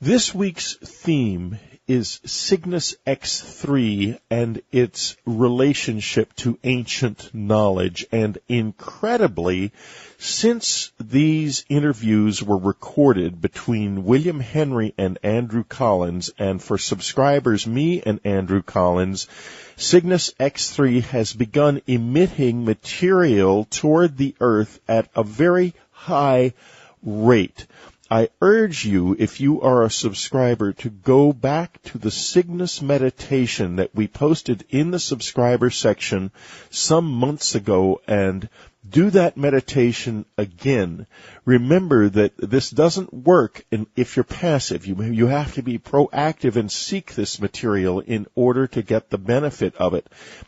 This week's theme is Cygnus X3 and its relationship to ancient knowledge. And incredibly, since these interviews were recorded between William Henry and Andrew Collins, and for subscribers, me and Andrew Collins, Cygnus X3 has begun emitting material toward the Earth at a very high rate. I urge you, if you are a subscriber, to go back to the Cygnus Meditation that we posted in the subscriber section some months ago and do that meditation again. Remember that this doesn't work if you're passive. You have to be proactive and seek this material in order to get the benefit of it.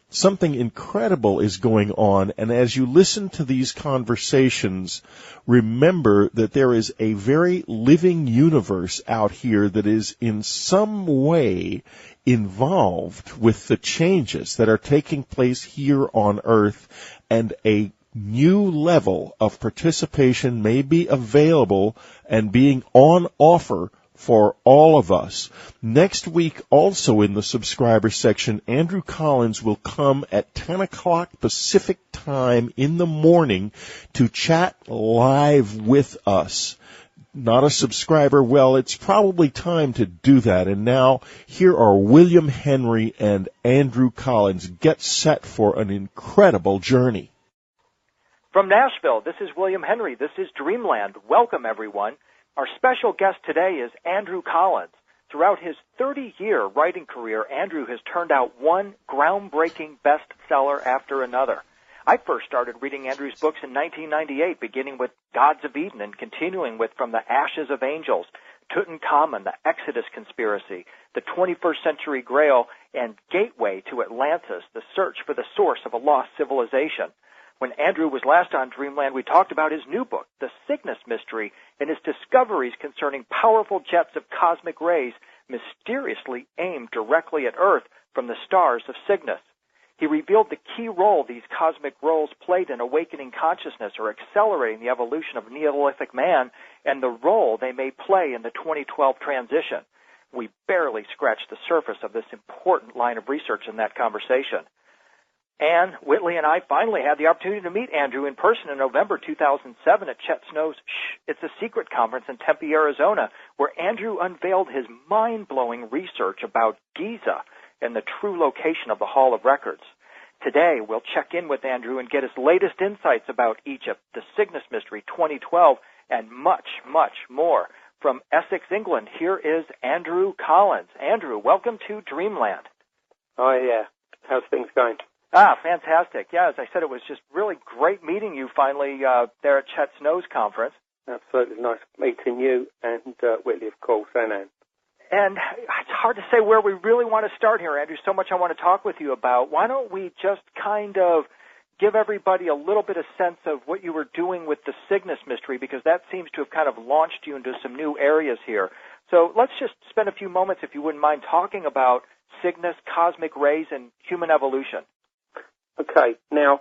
Something incredible is going on, and as you listen to these conversations, remember that there is a very living universe out here that is in some way involved with the changes that are taking place here on Earth, and a new level of participation may be available and being on offer for all of us. Next week, also in the subscriber section, Andrew Collins will come at 10 o'clock Pacific time in the morning to chat live with us. Not a subscriber? Well, it's probably time to do that. And now, here are William Henry and Andrew Collins. Get set for an incredible journey. From Nashville, this is William Henry. This is Dreamland. Welcome, everyone. Our special guest today is Andrew Collins. Throughout his 30-year writing career, Andrew has turned out one groundbreaking bestseller after another. I first started reading Andrew's books in 1998, beginning with Gods of Eden and continuing with From the Ashes of Angels, Tutankhamun, the Exodus Conspiracy, the 21st Century Grail, and Gateway to Atlantis, the search for the source of a lost civilization. When Andrew was last on Dreamland, we talked about his new book, The Cygnus Mystery, and his discoveries concerning powerful jets of cosmic rays mysteriously aimed directly at Earth from the stars of Cygnus. He revealed the key role these cosmic roles played in awakening consciousness or accelerating the evolution of Neolithic man, and the role they may play in the 2012 transition. We barely scratched the surface of this important line of research in that conversation. Ann Whitley and I finally had the opportunity to meet Andrew in person in November 2007 at Chet Snow's It's a Secret conference in Tempe, Arizona, where Andrew unveiled his mind-blowing research about Giza and the true location of the Hall of Records. Today, we'll check in with Andrew and get his latest insights about Egypt, the Cygnus Mystery 2012, and much, much more. From Essex, England, here is Andrew Collins. Andrew, welcome to Dreamland. Oh, yeah. How's things going? Fantastic. Yeah, as I said, it was just really great meeting you finally there at Chet Snow's conference. Absolutely nice meeting you and Whitley, of course, and Anne. And it's hard to say where we really want to start here, Andrew. So much I want to talk with you about. Why don't we just kind of give everybody a little bit of sense of what you were doing with the Cygnus Mystery, because that seems to have kind of launched you into some new areas here. So let's just spend a few moments, if you wouldn't mind, talking about Cygnus, cosmic rays, and human evolution. Okay, now,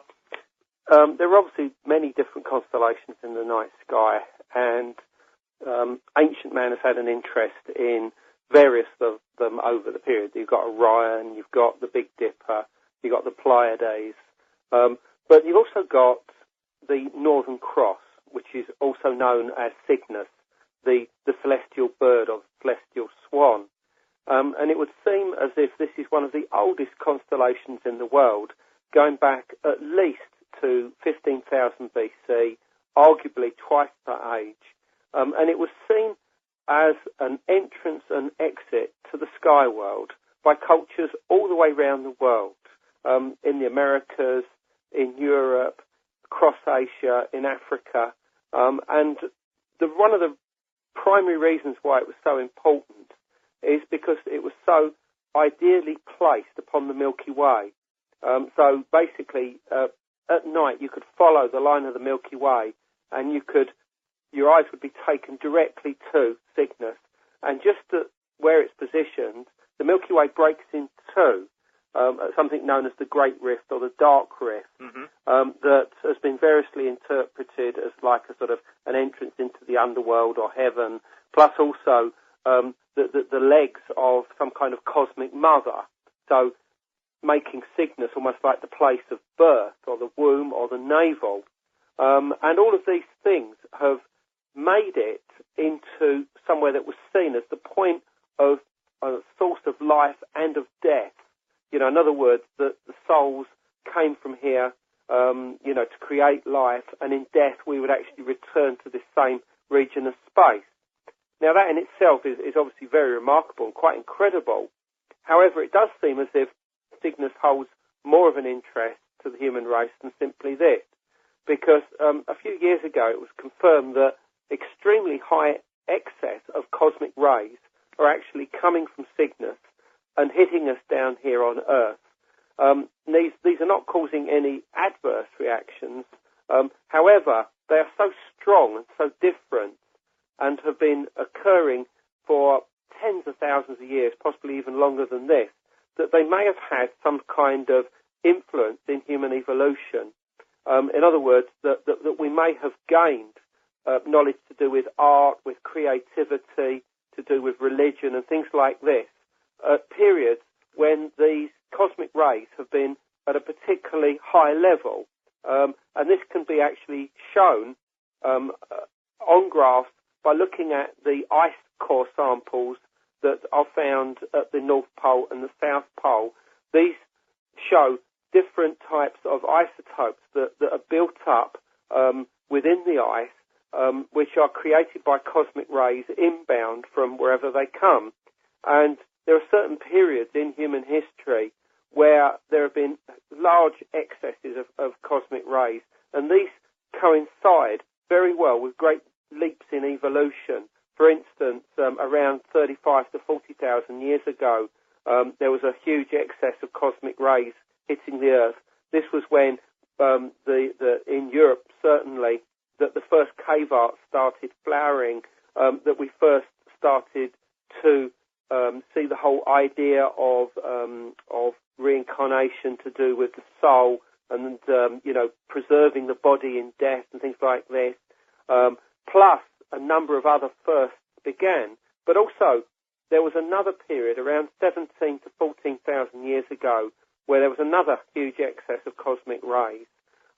there are obviously many different constellations in the night sky, and ancient man has had an interest in various of them over the period. You've got Orion, you've got the Big Dipper, you've got the Pleiades, but you've also got the Northern Cross, which is also known as Cygnus, the celestial bird or celestial swan. And it would seem as if this is one of the oldest constellations in the world, going back at least to 15,000 BC, arguably twice that age. And it was seen as an entrance and exit to the sky world by cultures all the way around the world, in the Americas, in Europe, across Asia, in Africa. And one of the primary reasons why it was so important is because it was so ideally placed upon the Milky Way. So basically, at night you could follow the line of the Milky Way, and your eyes would be taken directly to Cygnus. And just at where it's positioned, the Milky Way breaks in two, something known as the Great Rift or the Dark Rift, that has been variously interpreted as like a sort of an entrance into the underworld or heaven, plus also the legs of some kind of cosmic mother. So making Cygnus almost like the place of birth or the womb or the navel. And all of these things have made it into somewhere that was seen as the point of a source of life and of death. In other words, the souls came from here, to create life, and in death we would actually return to this same region of space. Now that in itself is obviously very remarkable and quite incredible. However, it does seem as if Cygnus holds more of an interest to the human race than simply this, because a few years ago it was confirmed that extremely high excess of cosmic rays are actually coming from Cygnus and hitting us down here on Earth. These are not causing any adverse reactions. However, they are so strong and so different and have been occurring for tens of thousands of years, possibly even longer than this, that they may have had some kind of influence in human evolution. In other words, that we may have gained knowledge to do with art, with creativity, to do with religion and things like this, at periods when these cosmic rays have been at a particularly high level. And this can be actually shown on graphs by looking at the ice core samples that are found at the North Pole and the South Pole. These show different types of isotopes that are built up within the ice, which are created by cosmic rays inbound from wherever they come. And there are certain periods in human history where there have been large excesses of cosmic rays, and these coincide very well with great leaps in evolution. For instance, around 35 to 40,000 years ago, there was a huge excess of cosmic rays hitting the Earth. This was when in Europe, certainly, that the first cave art started flowering, that we first started to see the whole idea of reincarnation to do with the soul and, preserving the body in death and things like this. Plus, a number of other firsts began. But also, there was another period around 17 to 14,000 years ago where there was another huge excess of cosmic rays.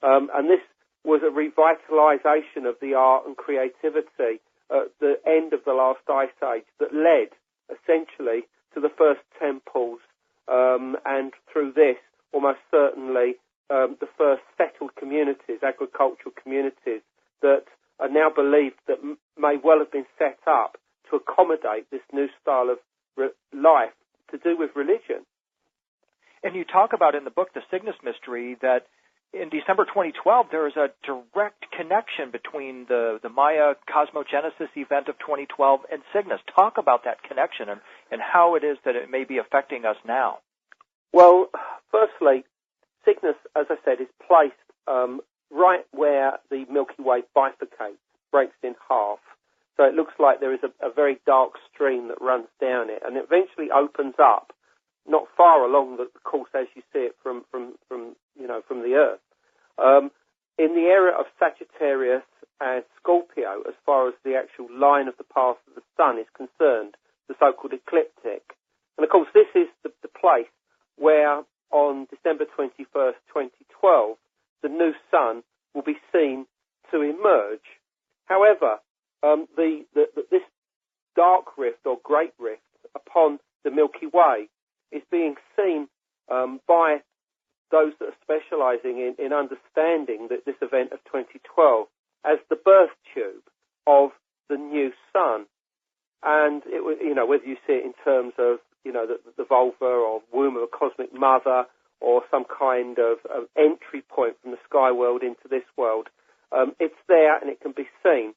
And this was a revitalization of the art and creativity at the end of the last ice age that led, essentially, to the first temples, and through this, almost certainly, the first settled communities, agricultural communities, that are now believed that may well have been set up to accommodate this new style of life to do with religion. And you talk about in the book, The Cygnus Mystery, that in December 2012, there is a direct connection between the Maya cosmogenesis event of 2012 and Cygnus. Talk about that connection and how it is that it may be affecting us now. Well, firstly, Cygnus, as I said, is placed right where the Milky Way bifurcates, breaks in half. So it looks like there is a very dark stream that runs down it, and it eventually opens up, not far along the course as you see it from the Earth. In the area of Sagittarius and Scorpio, as far as the actual line of the path of the Sun is concerned, the so-called ecliptic. And of course, this is the place where on December 21st, 2012, the new Sun will be seen to emerge. However, this dark rift or great rift upon the Milky Way is being seen by those that are specializing in understanding this event of 2012 as the birth tube of the new Sun. And, whether you see it in terms of, the vulva or womb of a cosmic mother or some kind of entry point from the sky world into this world, it's there and it can be seen.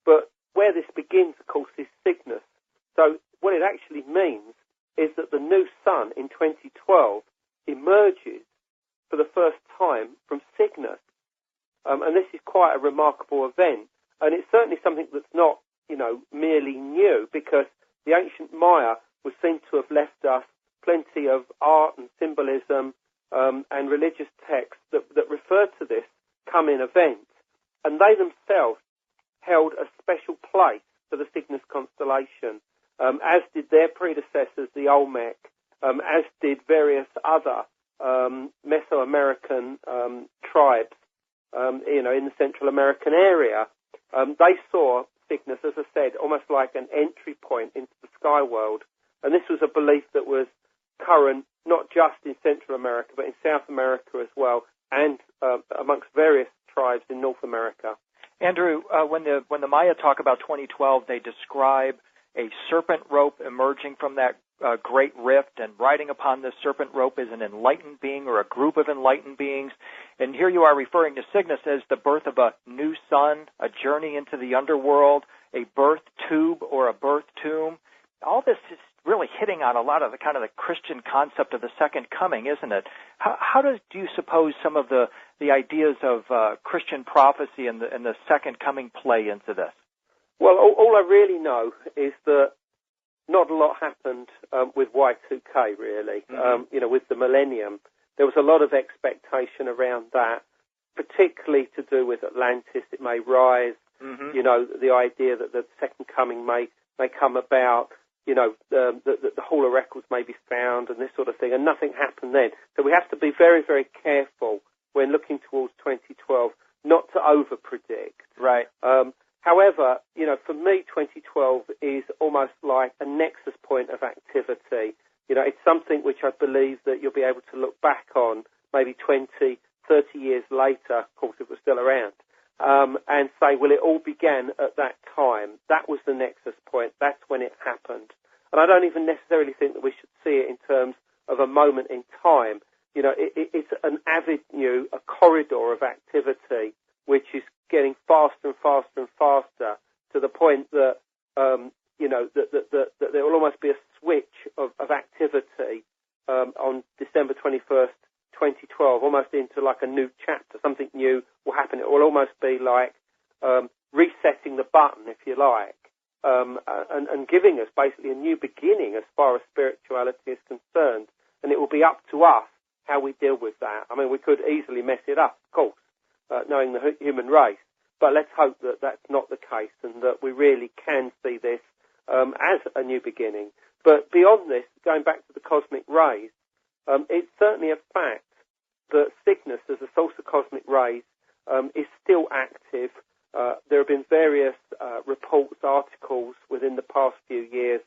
But where this begins, of course, is Cygnus. So what it actually means is that the new Sun in 2012 emerges for the first time from Cygnus. And this is quite a remarkable event. And it's certainly something that's not, merely new, because the ancient Maya was seen to have left us plenty of art and symbolism and religious texts that refer to this coming event. And they themselves held a special place for the Cygnus constellation. as did their predecessors, the Olmec, as did various other Mesoamerican tribes, in the Central American area. They saw Cygnus, as I said, almost like an entry point into the sky world. And this was a belief that was current not just in Central America, but in South America as well, and amongst various tribes in North America. Andrew, when the Maya talk about 2012, they describe a serpent rope emerging from that great rift, and riding upon this serpent rope is an enlightened being or a group of enlightened beings. And here you are referring to Cygnus as the birth of a new sun, a journey into the underworld, a birth tube or a birth tomb. All this is really hitting on a lot of the kind of the Christian concept of the second coming, isn't it? How do you suppose some of the ideas of Christian prophecy and the second coming play into this? Well, all I really know is that not a lot happened with Y2K, really. Mm-hmm. With the millennium, there was a lot of expectation around that, particularly to do with Atlantis. It may rise. Mm-hmm. The idea that the second coming may come about. The Hall of Records may be found and this sort of thing, and nothing happened then. So we have to be very, very careful when looking towards 2012 not to over-predict. Right. However, for me, 2012 is almost like a nexus point of activity. It's something which I believe that you'll be able to look back on maybe 20, 30 years later, of course, if we're still around, and say, well, it all began at that time. That was the nexus point. That's when it happened. And I don't even necessarily think that we should see it in terms of a moment in time. It's an avenue, a corridor of activity, which is getting faster and faster and faster to the point that, that there will almost be a switch of activity on December 21st, 2012, almost into like a new chapter. Something new will happen. It will almost be like resetting the button, if you like, and giving us basically a new beginning as far as spirituality is concerned. And it will be up to us how we deal with that. I mean, we could easily mess it up, of course, knowing the human race. But let's hope that that's not the case and that we really can see this as a new beginning. But beyond this, going back to the cosmic rays, it's certainly a fact that Cygnus, as a source of cosmic rays, is still active. There have been various reports, articles within the past few years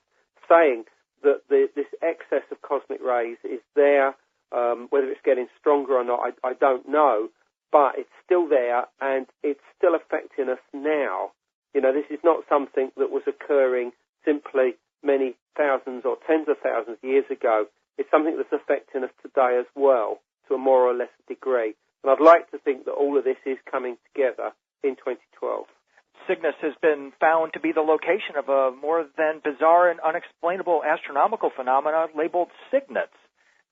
saying that this excess of cosmic rays is there. Whether it's getting stronger or not, I don't know. But it's still there, and it's still affecting us now. This is not something that was occurring simply many thousands or tens of thousands of years ago. It's something that's affecting us today as well, to a more or less degree. And I'd like to think that all of this is coming together in 2012. Cygnus has been found to be the location of a more than bizarre and unexplainable astronomical phenomena labeled cygnets.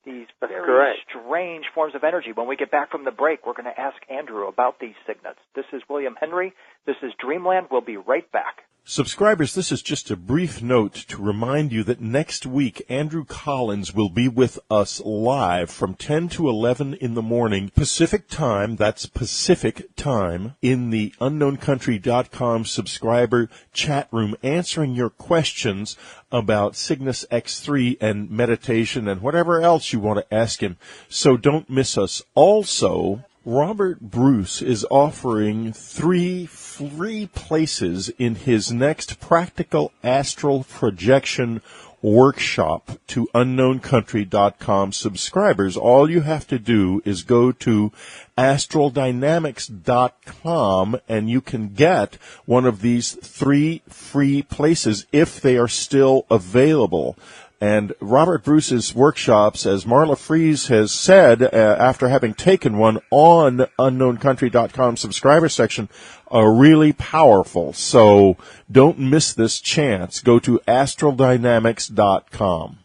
These very strange forms of energy. When we get back from the break, we're going to ask Andrew about these cygnets. This is William Henry. This is Dreamland. We'll be right back. Subscribers, this is just a brief note to remind you that next week Andrew Collins will be with us live from 10 to 11 in the morning Pacific time. That's Pacific time in the unknowncountry.com subscriber chat room, answering your questions about Cygnus X3 and meditation and whatever else you want to ask him. So don't miss us. Also, Robert Bruce is offering 3 free places in his next practical astral projection workshop to unknowncountry.com subscribers. All you have to do is go to astraldynamics.com and you can get one of these 3 free places if they are still available. And Robert Bruce's workshops, as Marla Fries has said, after having taken one on unknowncountry.com subscriber section, are really powerful. So don't miss this chance. Go to astraldynamics.com.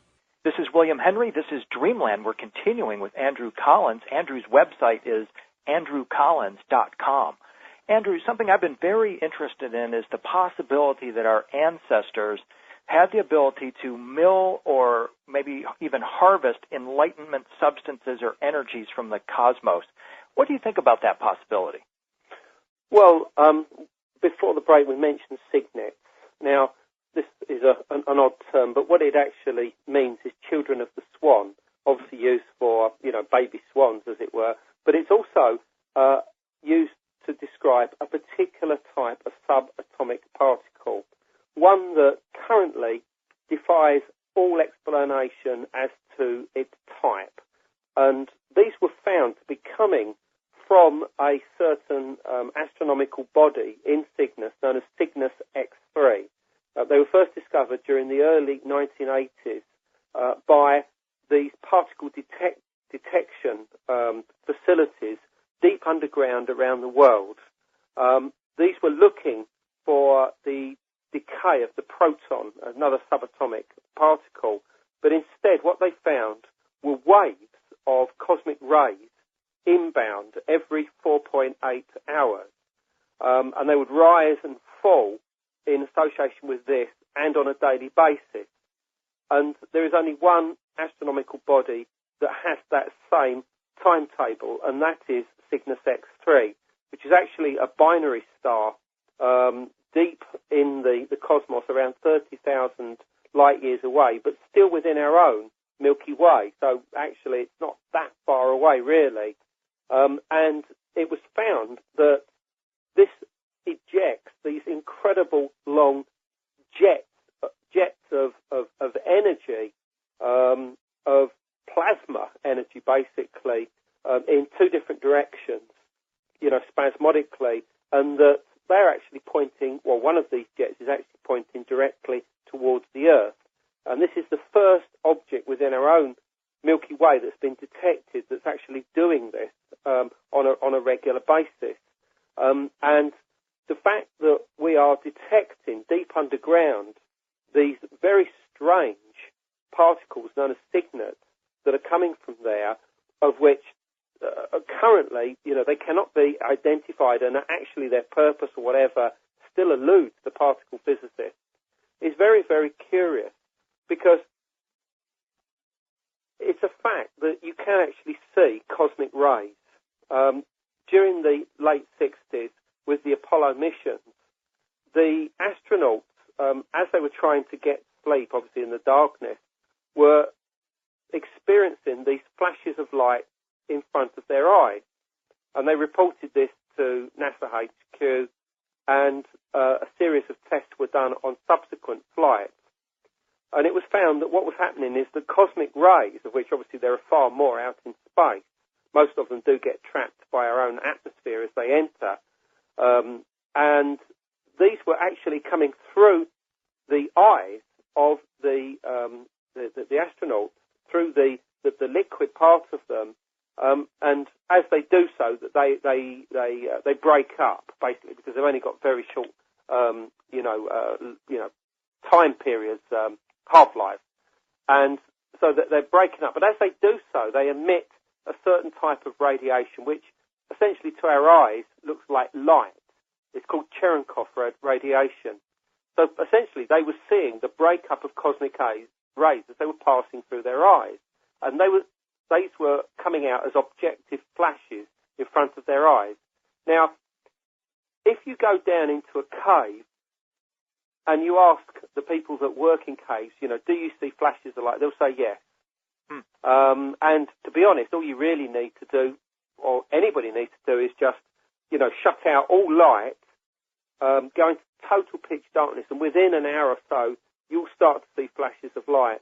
This is William Henry. This is Dreamland. We're continuing with Andrew Collins. Andrew's website is andrewcollins.com. Andrew, something I've been very interested in is the possibility that our ancestors had the ability to mill or maybe even harvest enlightenment substances or energies from the cosmos. What do you think about that possibility? Well, before the break we mentioned cygnets. Now, this is an odd term, but what it actually means is children of the swan, obviously used for, baby swans, as it were, but it's also used to describe a particular type of subatomic particle, one that currently defies all explanation as to its type. And these were found to be coming from a certain astronomical body in Cygnus known as Cygnus X3. They were first discovered during the early 1980s by these particle detection facilities deep underground around the world. These were looking for the decay of the proton, another subatomic particle, but instead what they found were waves of cosmic rays inbound every 4.8 hours. And they would rise and fall in association with this and on a daily basis. And there is only one astronomical body that has that same timetable, and that is Cygnus X3, which is actually a binary star deep in the cosmos, around 30,000 light years away, but still within our own Milky Way. So actually it's not that far away, really. And it was found that this ejects these incredible long jets of energy, of plasma energy, basically, in two different directions, spasmodically, and that they're actually pointing, well, one of these jets is actually pointing directly towards the Earth. And this is the first object within our own Milky Way that's been detected that's actually doing this on a regular basis. And the fact that we are detecting deep underground these very strange particles known as cygnets that are coming from there, of which currently, they cannot be identified, and actually their purpose or whatever still eludes the particle physicists, is very, very curious, because it's a fact that you can actually see cosmic rays. During the late 60s, with the Apollo missions, the astronauts, as they were trying to get sleep, obviously in the darkness, were experiencing these flashes of light in front of their eyes. And they reported this to NASA HQ, and a series of tests were done on subsequent flights. And it was found that what was happening is the cosmic rays, of which obviously there are far more out in space, most of them do get trapped by our own atmosphere as they enter, and these were actually coming through the eyes of the astronauts, through the liquid part of them, and as they do so, that they break up, basically, because they've only got very short time periods, half-life, and so that they're breaking up. But as they do so, they emit a certain type of radiation, which essentially to our eyes looks like light. It's called Cherenkov radiation. So essentially they were seeing the breakup of cosmic rays as they were passing through their eyes. And these were coming out as objective flashes in front of their eyes. Now, if you go down into a cave and you ask the people that work in caves, do you see flashes of light? They'll say yes. And to be honest, all you really need to do, or anybody needs to do, is just, shut out all light, go into total pitch darkness, and within an hour or so, you'll start to see flashes of light.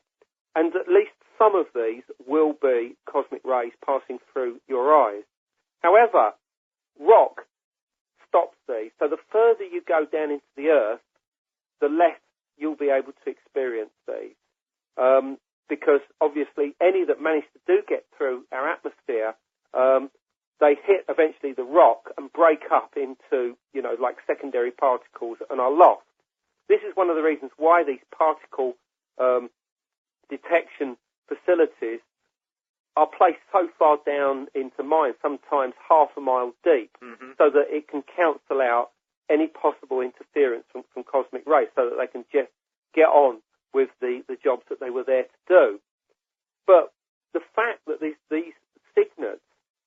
And at least some of these will be cosmic rays passing through your eyes. However, rock stops these. So the further you go down into the Earth, the less you'll be able to experience these. Because obviously any that manage to do get through our atmosphere, they hit eventually the rock and break up into, like secondary particles and are lost. This is one of the reasons why these particle detection facilities are placed so far down into mines, sometimes half a mile deep, so that it can cancel out any possible interference from cosmic rays, so that they can just get on with the jobs that they were there to do. But the fact that these cygnets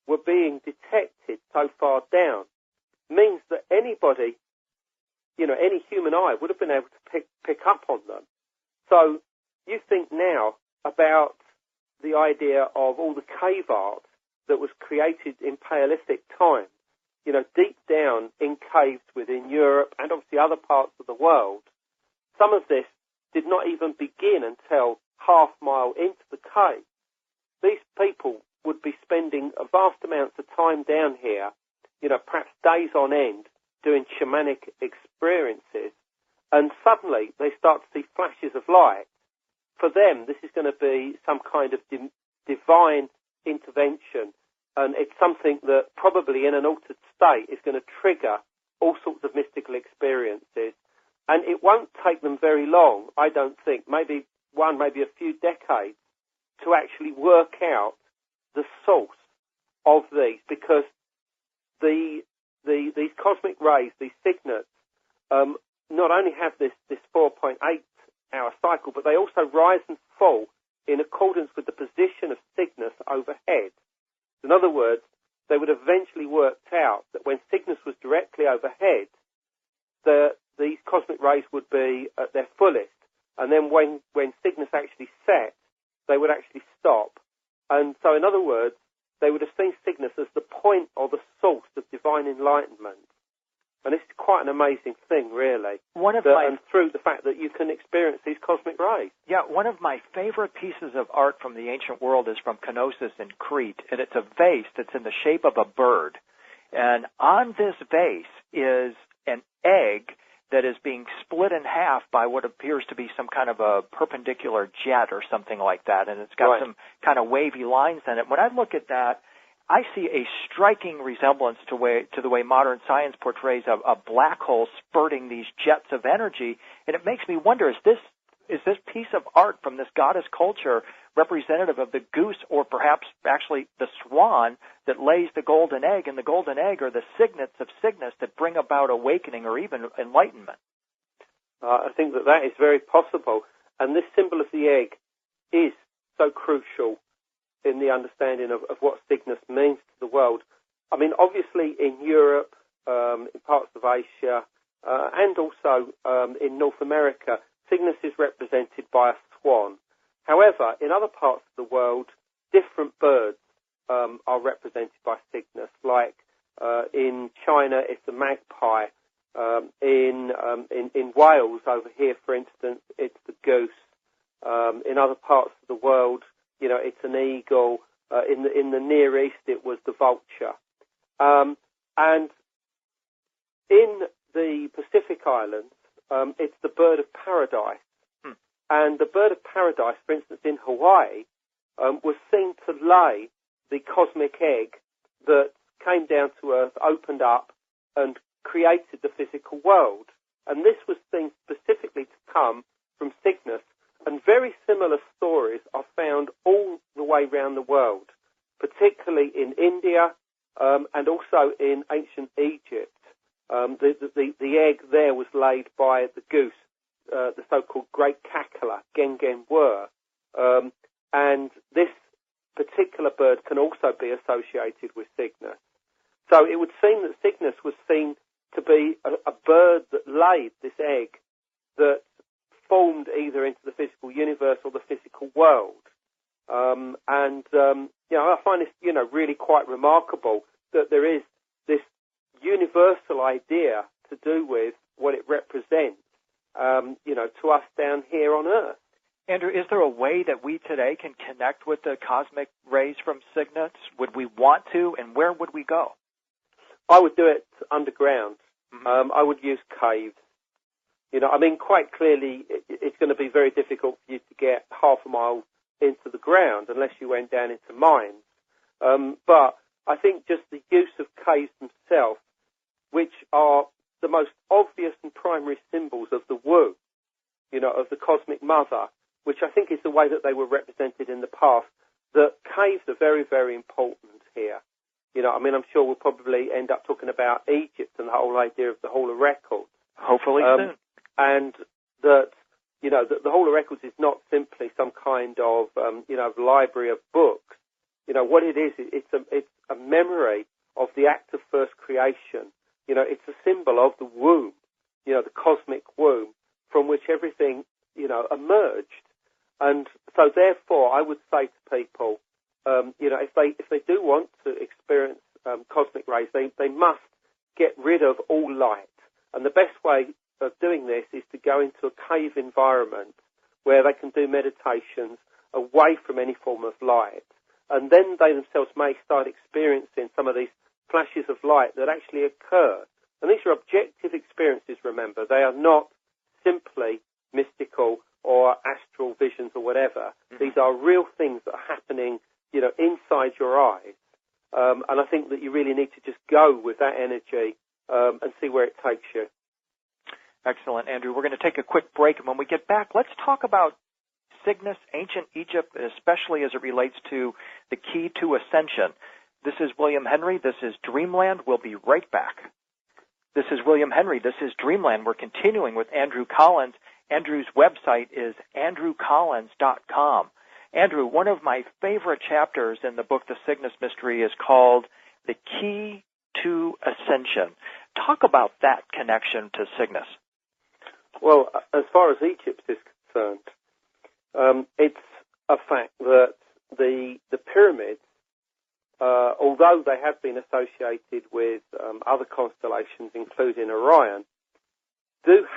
were being detected so far down means that anybody, any human eye would have been able to pick up on them. So you think now about the idea of all the cave art that was created in Paleolithic times, deep down in caves within Europe and obviously other parts of the world. Some of this did not even begin until half-mile into the cave. These people would be spending a vast amounts of time down here, perhaps days on end, doing shamanic experiences, and suddenly they start to see flashes of light. For them, this is going to be some kind of divine intervention, and it's something that probably in an altered state is going to trigger all sorts of mystical experiences. And it won't take them very long, I don't think, maybe a few decades, to actually work out the source of these, because these cosmic rays, these Cygnus, not only have this 4.8-hour cycle, but they also rise and fall in accordance with the position of Cygnus overhead. In other words, they would eventually worked out that when Cygnus was directly overhead, these cosmic rays would be at their fullest, and then when Cygnus actually set, they would actually stop. And so, in other words, they would have seen Cygnus as the point or the source of divine enlightenment. And it's quite an amazing thing, really. And through the fact that you can experience these cosmic rays. Yeah, one of my favorite pieces of art from the ancient world is from Knossos in Crete, and it's a vase that's in the shape of a bird. And on this vase is an egg that is being split in half by what appears to be some kind of a perpendicular jet or something like that, and it's got some kind of wavy lines in it. When I look at that, I see a striking resemblance to the way modern science portrays a black hole spurting these jets of energy, and it makes me wonder, is this piece of art from this goddess culture representative of the goose, or perhaps actually the swan that lays the golden egg, and the golden egg are the signets of Cygnus that bring about awakening or even enlightenment? I think that is very possible, and this symbol of the egg is so crucial in the understanding of what Cygnus means to the world. I mean, obviously in Europe, in parts of Asia, and also in North America, Cygnus is represented by a swan. However, in other parts of the world, different birds are represented by Cygnus. Like in China, it's a magpie. In Wales, over here, for instance, it's the goose. In other parts of the world, it's an eagle. In the Near East, it was the vulture. And in the Pacific Islands, it's the bird of paradise. And the bird of paradise, for instance, in Hawaii, was seen to lay the cosmic egg that came down to Earth, opened up, and created the physical world. And this was seen specifically to come from Cygnus. And very similar stories are found all the way around the world, particularly in India and also in ancient Egypt. The egg there was laid by the goose, the so-called great cackler, Gengen Wur. And this particular bird can also be associated with Cygnus. So it would seem that Cygnus was seen to be a bird that laid this egg that formed either into the physical universe or the physical world. I find this, really quite remarkable that there is this universal idea to do with what it represents, to us down here on Earth. Andrew, is there a way that we today can connect with the cosmic rays from Cygnus? Would we want to, and where would we go? I would do it underground. Mm-hmm. I would use caves. Quite clearly, it's going to be very difficult for you to get half a mile into the ground unless you went down into mines. But I think just the use of caves themselves, which are the most obvious and primary symbols of the womb, of the cosmic mother, which I think is the way that they were represented in the past, that caves are very, very important here. I'm sure we'll probably end up talking about Egypt and the whole idea of the Hall of Records. Hopefully soon. And that, the Hall of Records is not simply some kind of, library of books. What it is, it's a memory of the act of first creation. It's a symbol of the womb. the cosmic womb from which everything, emerged. And so therefore I would say to people, if they do want to experience cosmic rays, they must get rid of all light. And the best way of doing this is to go into a cave environment where they can do meditations away from any form of light. And then they themselves may start experiencing some of these flashes of light that actually occur. And these are objective experiences, remember. They are not simply mystical or astral visions or whatever. Mm-hmm. These are real things that are happening, inside your eyes. And I think that you really need to just go with that energy and see where it takes you. Excellent, Andrew. We're going to take a quick break, and when we get back, let's talk about Cygnus, ancient Egypt, especially as it relates to the key to ascension. This is William Henry. This is Dreamland. We'll be right back. This is William Henry. This is Dreamland. We're continuing with Andrew Collins. Andrew's website is andrewcollins.com. Andrew, one of my favorite chapters in the book, The Cygnus Mystery, is called The Key to Ascension. Talk about that connection to Cygnus. Well, as far as Egypt is concerned, it's a fact that the pyramids, although they have been associated with other constellations, including Orion, do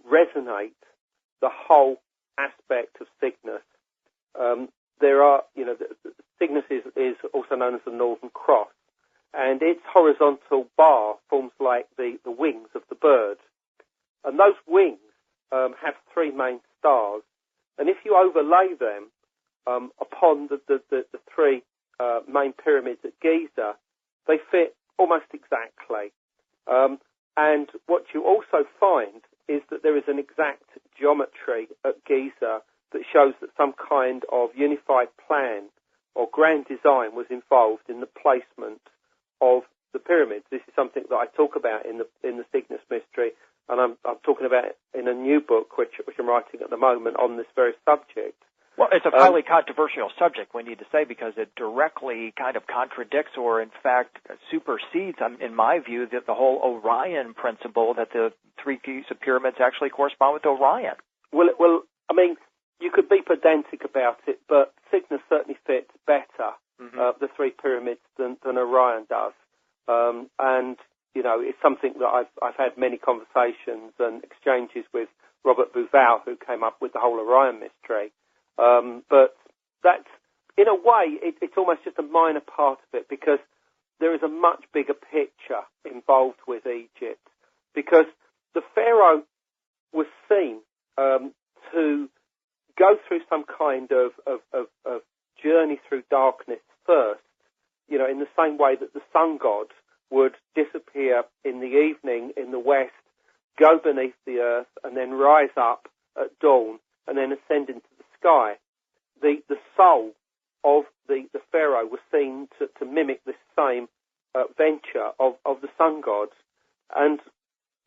resonate the whole aspect of Cygnus. There are, Cygnus is also known as the Northern Cross, and its horizontal bar forms like the wings of the bird. And those wings have three main stars, and if you overlay them upon the three main pyramids at Giza, they fit almost exactly. And what you also find is that there is an exact geometry at Giza that shows that some kind of unified plan or grand design was involved in the placement of the pyramids. This is something that I talk about in the Cygnus Mystery, and I'm talking about it in a new book which I'm writing at the moment on this very subject. Well, it's a highly controversial subject, we need to say, because it directly kind of contradicts or, in fact, supersedes, in my view, the whole Orion principle that the three keys of pyramids actually correspond with Orion. Well, I mean, you could be pedantic about it, but Cygnus certainly fits better, the three pyramids, than Orion does. And, it's something that I've had many conversations and exchanges with Robert Bouval, who came up with the whole Orion mystery. But that's, in a way, it's almost just a minor part of it, because there is a much bigger picture involved with Egypt, because the pharaoh was seen to go through some kind of journey through darkness first, in the same way that the sun god would disappear in the evening in the west, go beneath the earth, and then rise up at dawn, and then ascend into the sky. The soul of the pharaoh was seen to mimic this same venture of the sun god. And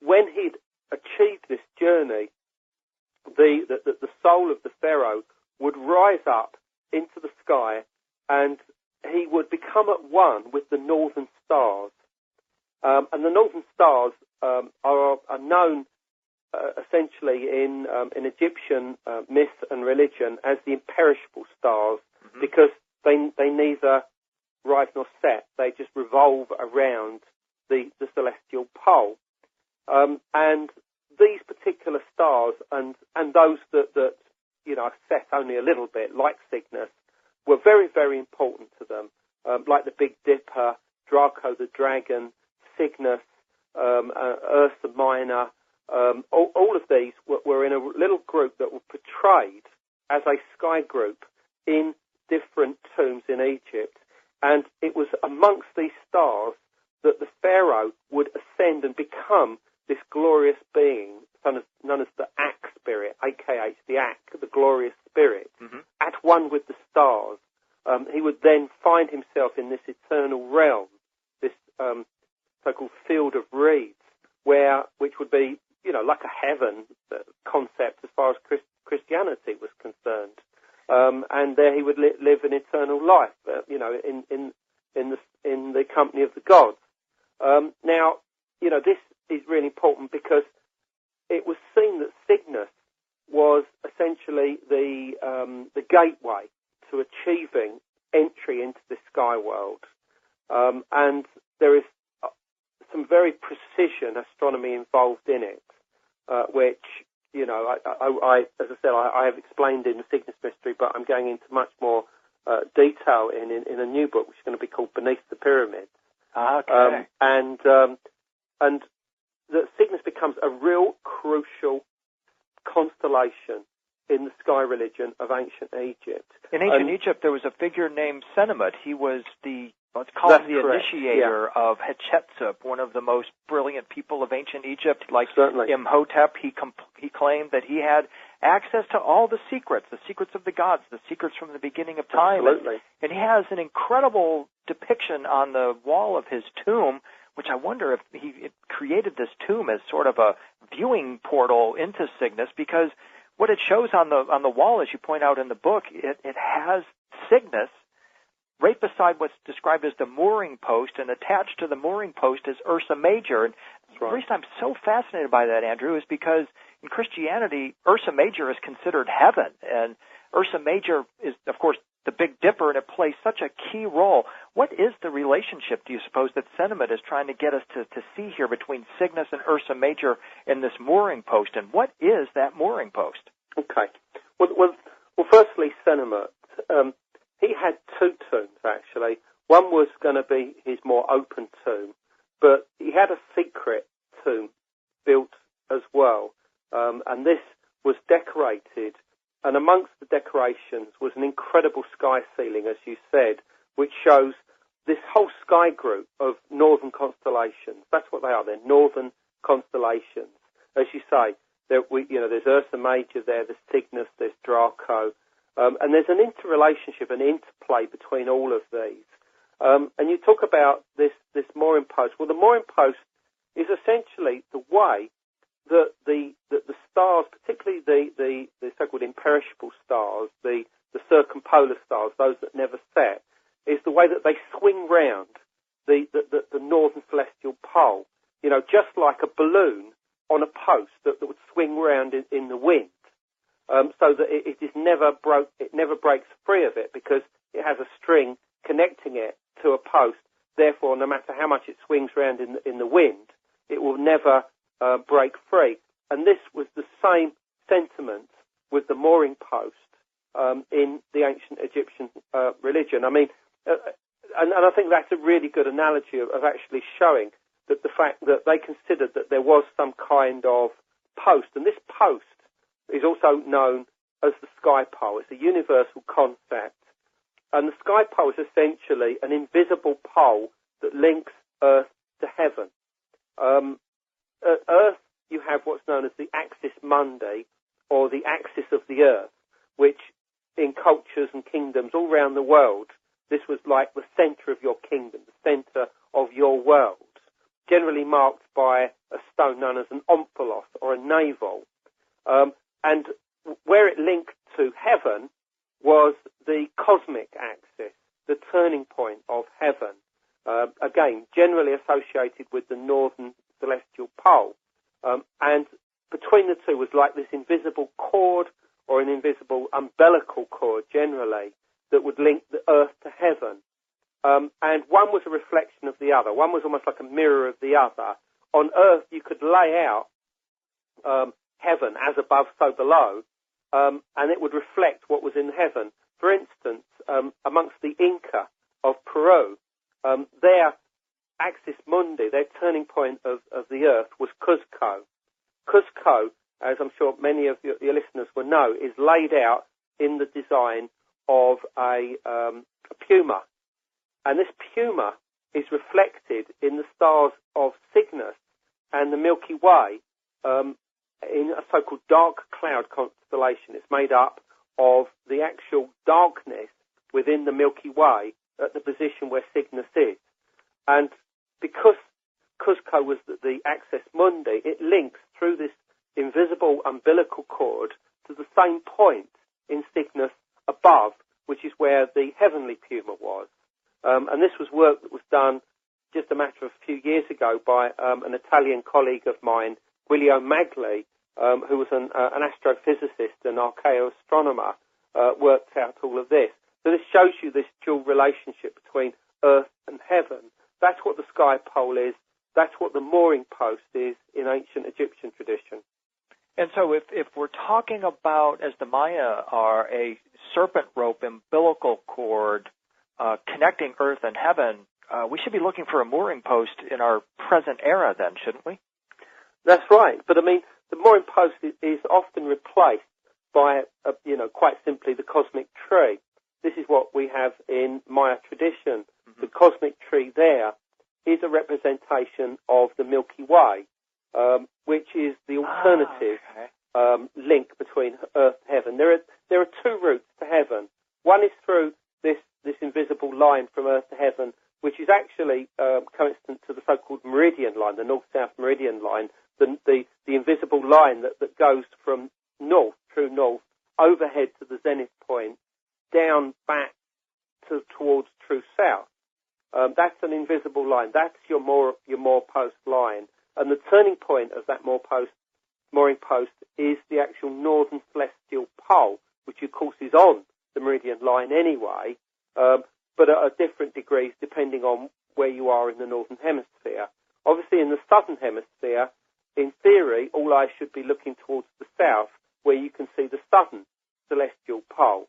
when he'd achieved this journey, the soul of the pharaoh would rise up into the sky, and he would become at one with the northern stars. And the northern stars are known essentially in Egyptian myth and religion as the imperishable stars, because they neither rise nor set. They just revolve around the celestial pole. And these particular stars and those that are set only a little bit, like Cygnus, were very, very important to them, like the Big Dipper, Draco the Dragon, Cygnus, Ursa Minor. All of these were in a little group that were portrayed as a sky group in different tombs in Egypt. And it was amongst these stars that the pharaoh would ascend and become this glorious being, known as the Ak spirit, aka the Ak, the glorious spirit, at one with the stars. He would then find himself in this eternal realm, this so-called field of reeds, which would be, like a heaven concept as far as Christianity was concerned. And there he would live an eternal life, in the company of the gods. Now, this is really important because it was seen that Cygnus was essentially the gateway to achieving entry into the sky world. And there is some very precision astronomy involved in it, which, you know, I as I said, I have explained in the Cygnus Mystery, but I'm going into much more detail in a new book, which is going to be called Beneath the Pyramids. Okay. And that Cygnus becomes a real crucial constellation in the sky religion of ancient Egypt. In ancient Egypt, there was a figure named Senemet. He was let's call him the initiator of Hatshepsut, one of the most brilliant people of ancient Egypt. Like Certainly. Imhotep, he claimed that he had access to all the secrets of the gods, the secrets from the beginning of time. Absolutely. And he has an incredible depiction on the wall of his tomb, which I wonder if he created this tomb as sort of a viewing portal into Cygnus, because what it shows on the wall, as you point out in the book, it has Cygnus right beside what's described as the mooring post, and attached to the mooring post is Ursa Major. And the reason I'm so fascinated by that, Andrew, is because in Christianity, Ursa Major is considered heaven, and Ursa Major is, of course, the Big Dipper, and it plays such a key role. What is the relationship, do you suppose, that Senemet is trying to get us to see here between Cygnus and Ursa Major in this mooring post, and what is that mooring post? Okay. Well firstly, Senemet, he had two tombs, actually. One was going to be his more open tomb, but he had a secret tomb built as well, and this was decorated. And amongst the decorations was an incredible sky ceiling, as you said, which shows this whole sky group of northern constellations. That's what they are. They're northern constellations. As you say, there's Ursa Major there, there's Cygnus, there's Draco, and there's an interrelationship, an interplay between all of these. And you talk about this mooring post. Well, the mooring post is essentially the way that the stars, particularly the so-called imperishable stars, the circumpolar stars, those that never set, is the way that they swing round the northern celestial pole. You know, just like a balloon on a post that would swing round in the wind, so that it never breaks free of it, because it has a string connecting it to a post. Therefore, no matter how much it swings round in the wind, it will never break free. And this was the same sentiment with the mooring post in the ancient Egyptian religion. I mean, and I think that's a really good analogy of actually showing that the fact that they considered that there was some kind of post, and this post is also known as the sky pole. It's a universal concept, and the sky pole is essentially an invisible pole that links Earth to heaven. At Earth, you have what's known as the axis mundi, or the axis of the Earth, which in cultures and kingdoms all around the world, this was like the centre of your kingdom, the centre of your world, generally marked by a stone known as an omphalos, or a navel. And where it linked to heaven was the cosmic axis, the turning point of heaven, again, generally associated with the northern celestial pole. And between the two was like this invisible cord, or an invisible umbilical cord generally, that would link the Earth to heaven. And one was a reflection of the other. One was almost like a mirror of the other. On Earth, you could lay out heaven as above, so below, and it would reflect what was in heaven. For instance, amongst the Inca of Peru, their axis mundi, their turning point of the Earth, was Cuzco. Cuzco, as I'm sure many of your listeners will know, is laid out in the design of a puma. And this puma is reflected in the stars of Cygnus and the Milky Way in a so-called dark cloud constellation. It's made up of the actual darkness within the Milky Way at the position where Cygnus is. And because Cuzco was the axis mundi, it links through this invisible umbilical cord to the same point in Cygnus above, which is where the heavenly puma was. And this was work that was done just a matter of a few years ago by an Italian colleague of mine, Guilio Magli, who was an astrophysicist and archaeoastronomer, worked out all of this. So this shows you this dual relationship between Earth and heaven. That's what the sky pole is. That's what the mooring post is in ancient Egyptian tradition. And so if we're talking about, as the Maya are, a serpent rope umbilical cord connecting Earth and heaven, we should be looking for a mooring post in our present era then, shouldn't we? That's right. But, I mean, the mooring post is often replaced by, quite simply the cosmic tree. This is what we have in Maya tradition. Mm-hmm. The cosmic tree there is a representation of the Milky Way, which is the alternative link between Earth and heaven. There are two routes to heaven. One is through this invisible line from Earth to heaven, which is actually coincident to the so-called meridian line, the north-south meridian line, the invisible line that goes from true north, overhead to the zenith point, down back towards true south. That's an invisible line. That's your moor post line. And the turning point of that mooring post is the actual northern celestial pole, which of course is on the meridian line anyway, but at different degrees depending on where you are in the northern hemisphere. Obviously in the southern hemisphere, in theory, all eyes should be looking towards the south, where you can see the southern celestial pole.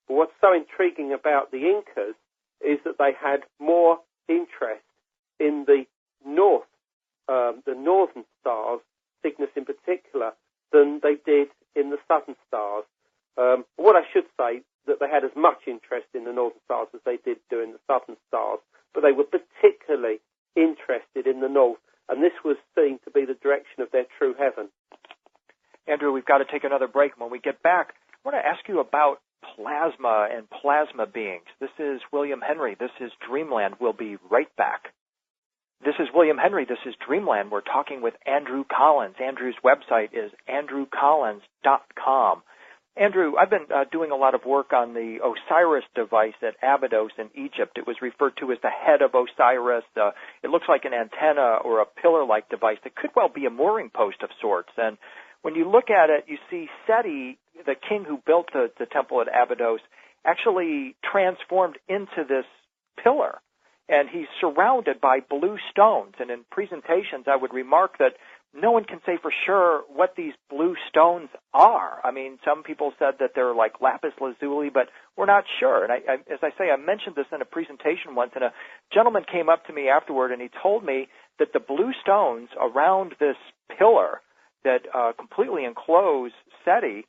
But what's so intriguing about the Incas is that they had more interest in the northern stars, Cygnus in particular, than they did in the southern stars. What I should say, that they had as much interest in the northern stars as they did do in the southern stars, but they were particularly interested in the north, and this was seen to be the direction of their true heaven. Andrew, we've got to take another break. When we get back, I want to ask you about plasma and plasma beings. This is William Henry. This is Dreamland. We'll be right back. This is William Henry. This is Dreamland. We're talking with Andrew Collins. Andrew's website is andrewcollins.com. Andrew, I've been doing a lot of work on the Osiris device at Abydos in Egypt. It was referred to as the head of Osiris. It looks like an antenna or a pillar-like device that could well be a mooring post of sorts. And when you look at it, you see Seti, the king who built the temple at Abydos, actually transformed into this pillar. And he's surrounded by blue stones. And in presentations, I would remark that no one can say for sure what these blue stones are. I mean, some people said that they're like lapis lazuli, but we're not sure. And as I say, I mentioned this in a presentation once, and a gentleman came up to me afterward, and he told me that the blue stones around this pillar that completely enclose Seti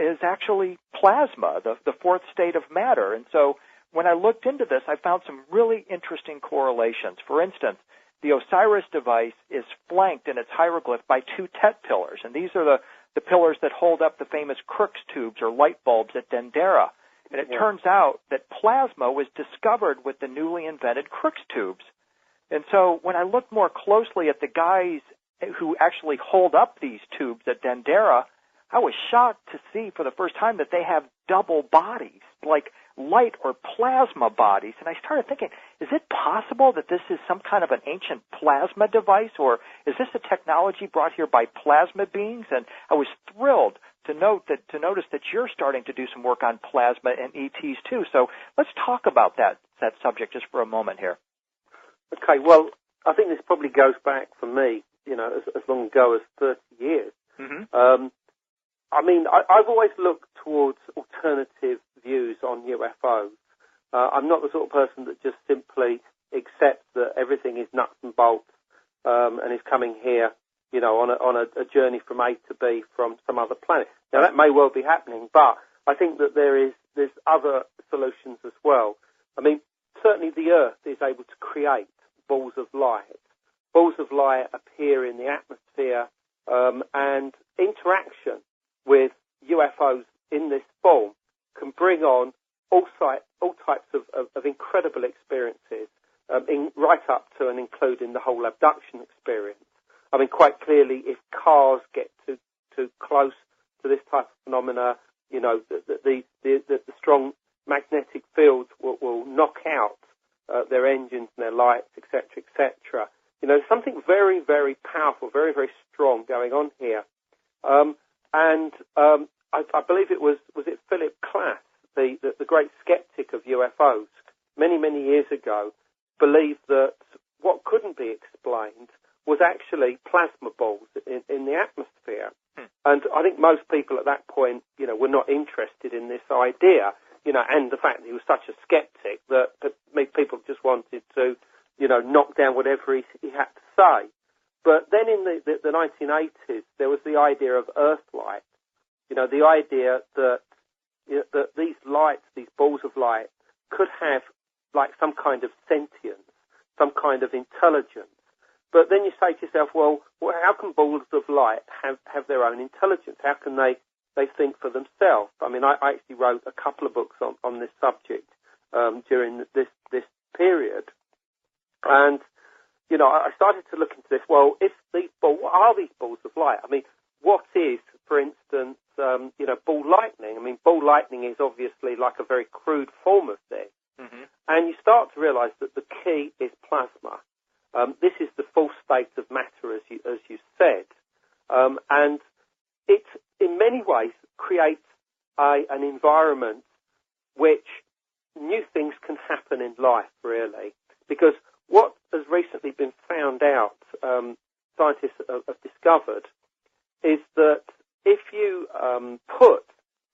is actually plasma, the fourth state of matter. And so when I looked into this, I found some really interesting correlations. For instance, the Osiris device is flanked in its hieroglyph by two Tet pillars, and these are the pillars that hold up the famous Crookes tubes or light bulbs at Dendera. And it turns out that plasma was discovered with the newly invented Crookes tubes. And so when I looked more closely at the guys who actually hold up these tubes at Dendera, I was shocked to see for the first time that they have double bodies, like light or plasma bodies. And I started thinking, is it possible that this is some kind of an ancient plasma device, or is this a technology brought here by plasma beings? And I was thrilled to notice that you're starting to do some work on plasma and ETs too. So let's talk about that subject just for a moment here. Okay, well, I think this probably goes back for me, as long ago as 30 years. Mm-hmm. I mean, I've always looked towards alternative views on UFOs. I'm not the sort of person that just simply accepts that everything is nuts and bolts and is coming here, on a journey from A to B from some other planet. Now, that may well be happening, but I think that there's other solutions as well. I mean, certainly the Earth is able to create balls of light. Balls of light appear in the atmosphere, and interaction with UFOs in this form can bring on all types of incredible experiences, right up to and including the whole abduction experience. I mean, quite clearly, if cars get too close to this type of phenomena, the strong magnetic fields will knock out their engines and their lights, etc., etc. Something very, very powerful, very, very strong going on here. I believe it was it Philip Klass, the great skeptic of UFOs, many, many years ago, believed that what couldn't be explained was actually plasma balls in the atmosphere. And I think most people at that point, were not interested in this idea, and the fact that he was such a skeptic that people just wanted to, knock down whatever he had to say. But then in the 1980s, there was the idea of Earthlight, the idea that that these lights, these balls of light, could have like some kind of sentience, some kind of intelligence. But then you say to yourself, well, how can balls of light have their own intelligence? How can they think for themselves? I mean, I actually wrote a couple of books on this subject during this period. And, I started to look into this. Well, what are these balls of light? I mean, what is, for instance, ball lightning? I mean, ball lightning is obviously like a very crude form of this. Mm-hmm. And you start to realize that the key is plasma. This is the full state of matter, as you said. And it, in many ways, creates an environment which new things can happen in life, really. Because what has recently been found out, scientists have discovered, is that if you put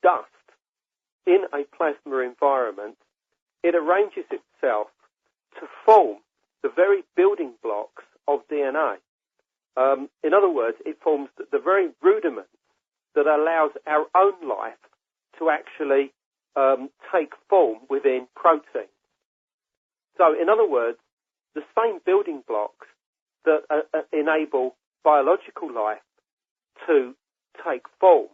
dust in a plasma environment, it arranges itself to form the very building blocks of DNA. In other words, it forms the very rudiments that allows our own life to actually take form within proteins. So, in other words, the same building blocks that enable biological life to take form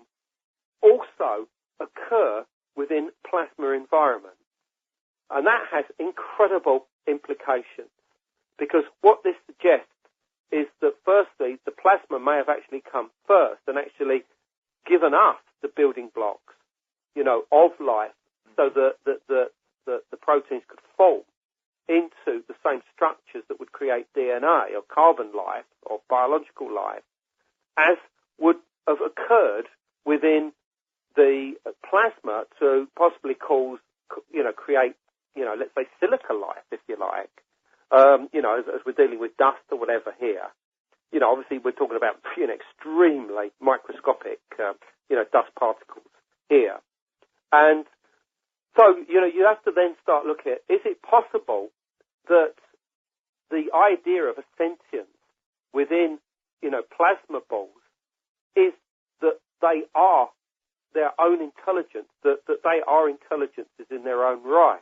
also occur within plasma environments. And that has incredible implications, because what this suggests is that firstly, the plasma may have actually come first and actually given us the building blocks, of life, so that the proteins could form into the same structures that would create DNA or carbon life or biological life, as would have occurred within the plasma to possibly cause, create, let's say silica life, if you like, as we're dealing with dust or whatever here. Obviously we're talking about extremely microscopic, dust particles here. And so, you have to then start looking at, is it possible that the idea of a sentience within, plasma balls is that they are their own intelligence, that they are intelligences in their own right?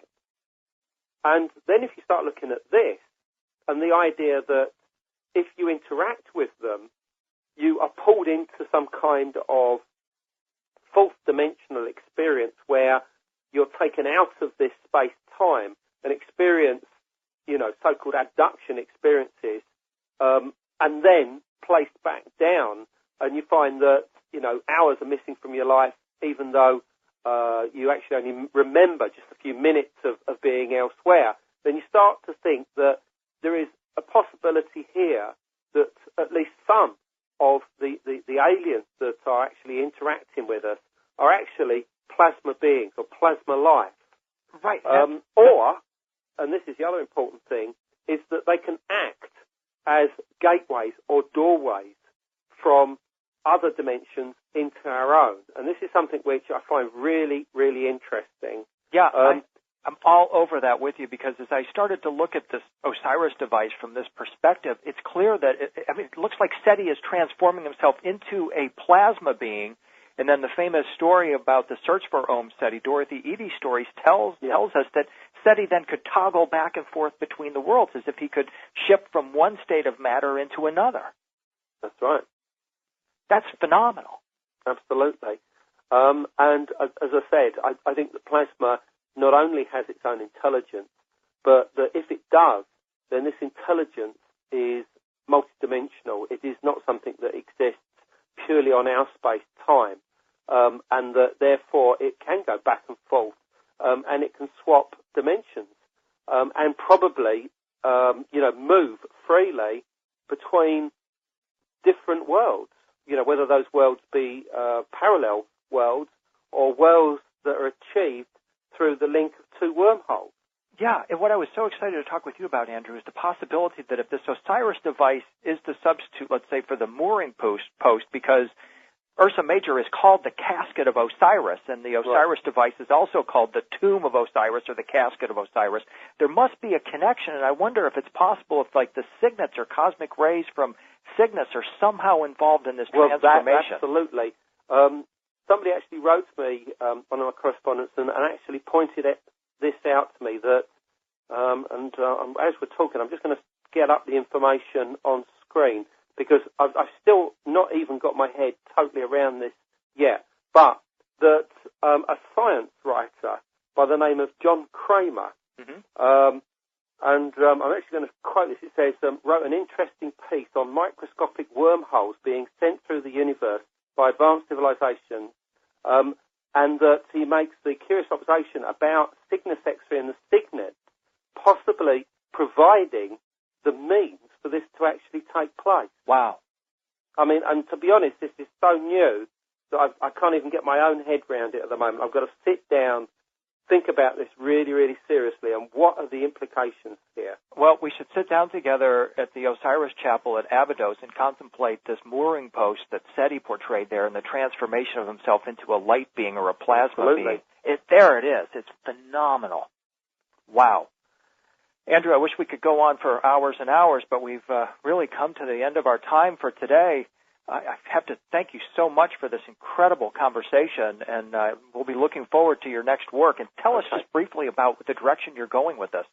And then if you start looking at this, and the idea that if you interact with them, you are pulled into some kind of fourth dimensional experience where you're taken out of this space-time and experience, so-called abduction experiences, and then placed back down, and you find that, hours are missing from your life, even though you actually only remember just a few minutes of being elsewhere, then you start to think that there is a possibility here that at least some of the aliens that are actually interacting with us are actually plasma beings or plasma life. Right. Or, and this is the other important thing, is that they can act as gateways or doorways from other dimensions into our own. And this is something which I find really, really interesting. Yeah, I'm all over that with you, because as I started to look at this Osiris device from this perspective, it's clear that, it looks like SETI is transforming himself into a plasma being. And then the famous story about the search for Om SETI, Dorothy Eadie's stories, tells us that SETI then could toggle back and forth between the worlds as if he could shift from one state of matter into another. That's right. That's phenomenal. Absolutely. And as I said, I think that plasma not only has its own intelligence, but that if it does, then this intelligence is multidimensional. It is not something that exists purely on our space-time, and that therefore it can go back and forth, and it can swap dimensions, and probably, move freely between different worlds. whether those worlds be parallel worlds or worlds that are achieved through the link of two wormholes. Yeah, and what I was so excited to talk with you about, Andrew, is the possibility that if this OSIRIS device is the substitute, let's say, for the mooring post, because Ursa Major is called the Casket of Osiris, and the OSIRIS device is also called the Tomb of Osiris or the Casket of Osiris. There must be a connection, and I wonder if it's possible if, like, the signets or cosmic rays from Cygnus are somehow involved in this transformation. Absolutely. Somebody actually wrote me, one of my correspondents, and actually pointed this out to me that, as we're talking, I'm just going to get up the information on screen because I've still not even got my head totally around this yet, but that a science writer by the name of John Kramer, and I'm actually going to quote this, it says, wrote an interesting piece on microscopic wormholes being sent through the universe by advanced civilizations, and that he makes the curious observation about Cygnus X3 and the Cygnus possibly providing the means for this to actually take place. Wow. I mean, and to be honest, this is so new that I can't even get my own head around it at the moment. I've got to sit down, think about this really, really seriously, and what are the implications here? Well, we should sit down together at the Osiris Chapel at Abydos and contemplate this mooring post that SETI portrayed there and the transformation of himself into a light being or a plasma being. There it is. It's phenomenal. Wow. Andrew, I wish we could go on for hours and hours, but we've really come to the end of our time for today. I have to thank you so much for this incredible conversation, and we'll be looking forward to your next work. And tell us just briefly about the direction you're going with this.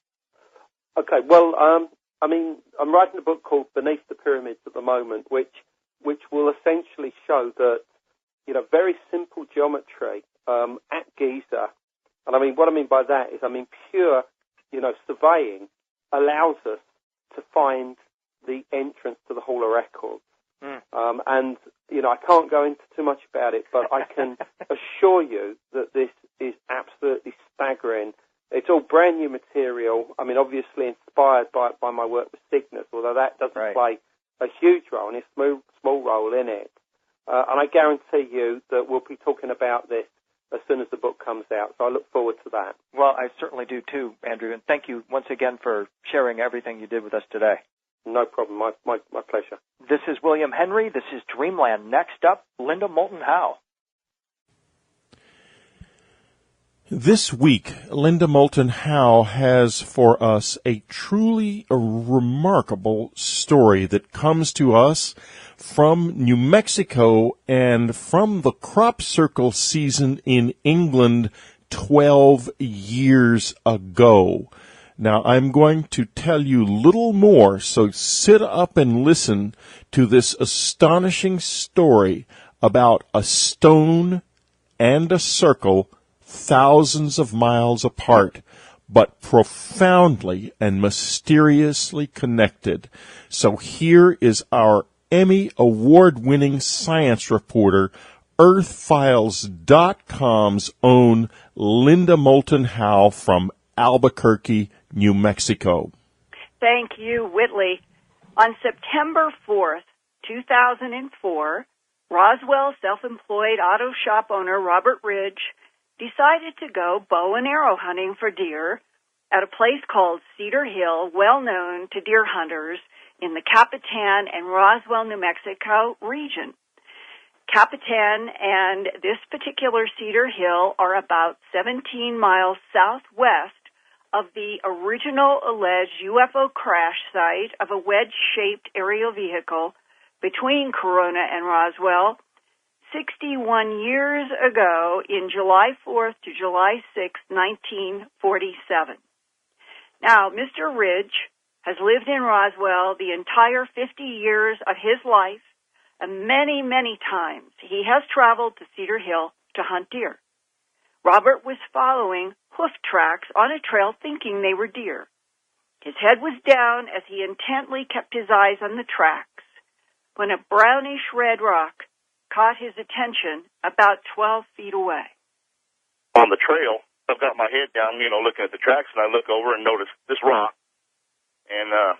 Okay, well, I mean, I'm writing a book called Beneath the Pyramids at the moment, which will essentially show that, very simple geometry at Giza, and I mean, what I mean by that is, pure, surveying allows us to find the entrance to the Hall of Records. And, I can't go into too much about it, but I can assure you that this is absolutely staggering. It's all brand new material. I mean, obviously inspired by my work with Cygnus, although that doesn't play a huge role, and a small role in it. And I guarantee you that we'll be talking about this as soon as the book comes out, so I look forward to that. Well, I certainly do too, Andrew, and thank you once again for sharing everything you did with us today. No problem. My pleasure. This is William Henry. This is Dreamland. Next up, Linda Moulton Howe. This week, Linda Moulton Howe has for us a truly remarkable story that comes to us from New Mexico and from the crop circle season in England 12 years ago. Now, I'm going to tell you little more, so sit up and listen to this astonishing story about a stone and a circle thousands of miles apart, but profoundly and mysteriously connected. So here is our Emmy Award-winning science reporter, EarthFiles.com's own Linda Moulton Howe from Albuquerque, New Mexico. Thank you, Whitley. On September 4th, 2004, Roswell self-employed auto shop owner Robert Ridge decided to go bow and arrow hunting for deer at a place called Cedar Hill, well known to deer hunters in the Capitan and Roswell, New Mexico region. Capitan and this particular Cedar Hill are about 17 miles southwest of the original alleged UFO crash site of a wedge-shaped aerial vehicle between Corona and Roswell 61 years ago in July 4th to July 6th, 1947. Now, Mr. Ridge has lived in Roswell the entire 50 years of his life, and many, many times he has traveled to Cedar Hill to hunt deer. Robert was following hoof tracks on a trail thinking they were deer. His head was down as he intently kept his eyes on the tracks when a brownish-red rock caught his attention about 12 feet away. On the trail, I've got my head down, looking at the tracks, and I look over and notice this rock. And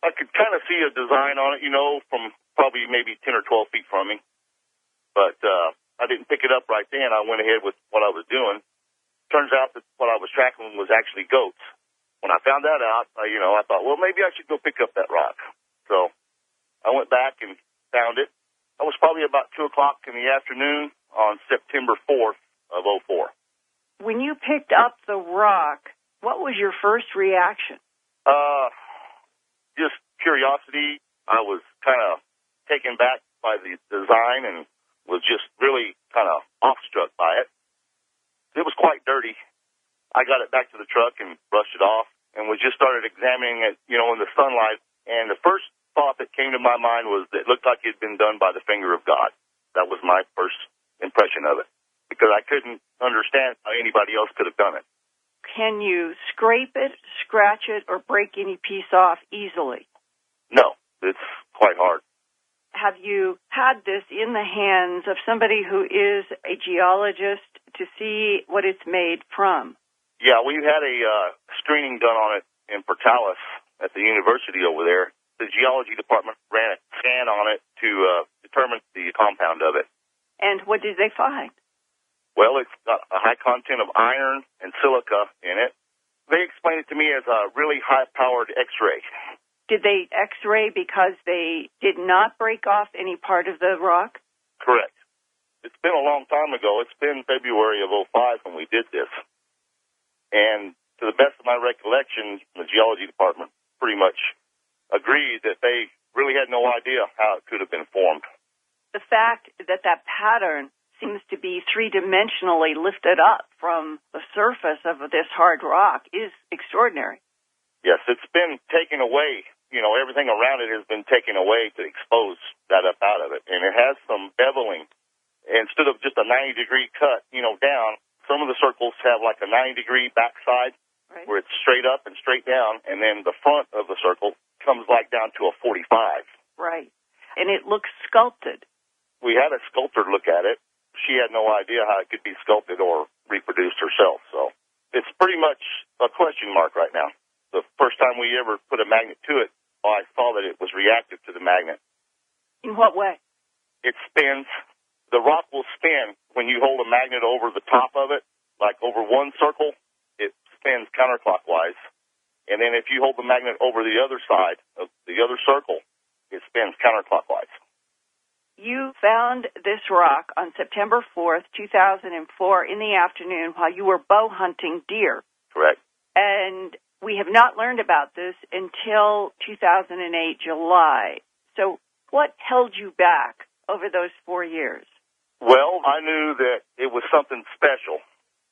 I could kind of see a design on it, from probably maybe 10 or 12 feet from me. But I didn't pick it up right then. I went ahead with what I was doing. Turns out that what I was tracking was actually goats. When I found that out, I thought, well, maybe I should go pick up that rock. So I went back and found it. It was probably about 2 o'clock in the afternoon on September 4th of '04. When you picked up the rock, what was your first reaction? Just curiosity. I was kind of taken back by the design and was just really kind of awestruck by it. It was quite dirty. I got it back to the truck and brushed it off and was just started examining it, in the sunlight. And the first thought that came to my mind was that it looked like it had been done by the finger of God. That was my first impression of it, because I couldn't understand how anybody else could have done it. Can you scrape it, scratch it, or break any piece off easily? No, it's quite hard. Have you had this in the hands of somebody who is a geologist to see what it's made from? Yeah, we had a screening done on it in Portales at the university over there. The geology department ran a scan on it to determine the compound of it. And what did they find? Well, it's got a high content of iron and silica in it. They explained it to me as a really high-powered X-ray. Did they X-ray because they did not break off any part of the rock? Correct. It's been a long time ago. It's been February of '05 when we did this. And to the best of my recollection, the geology department pretty much agreed that they really had no idea how it could have been formed. The fact that that pattern seems to be three-dimensionally lifted up from the surface of this hard rock is extraordinary. Yes, it's been taken away. Everything around it has been taken away to expose that up out of it. And it has some beveling. Instead of just a 90-degree cut, down, some of the circles have like a 90-degree backside, right, where it's straight up and straight down, and then the front of the circle comes like down to a 45. Right. And it looks sculpted. We had a sculptor look at it. She had no idea how it could be sculpted or reproduced herself. So it's pretty much a question mark right now. The first time we ever put a magnet to it, I saw that it was reactive to the magnet. In what way? It spins. The rock will spin when you hold a magnet over the top of it, like over one circle, it spins counterclockwise. And then if you hold the magnet over the other side of the other circle, it spins counterclockwise. You found this rock on September 4th, 2004 in the afternoon while you were bow hunting deer. Correct. And we have not learned about this until 2008 July. So what held you back over those 4 years? Well, I knew that it was something special,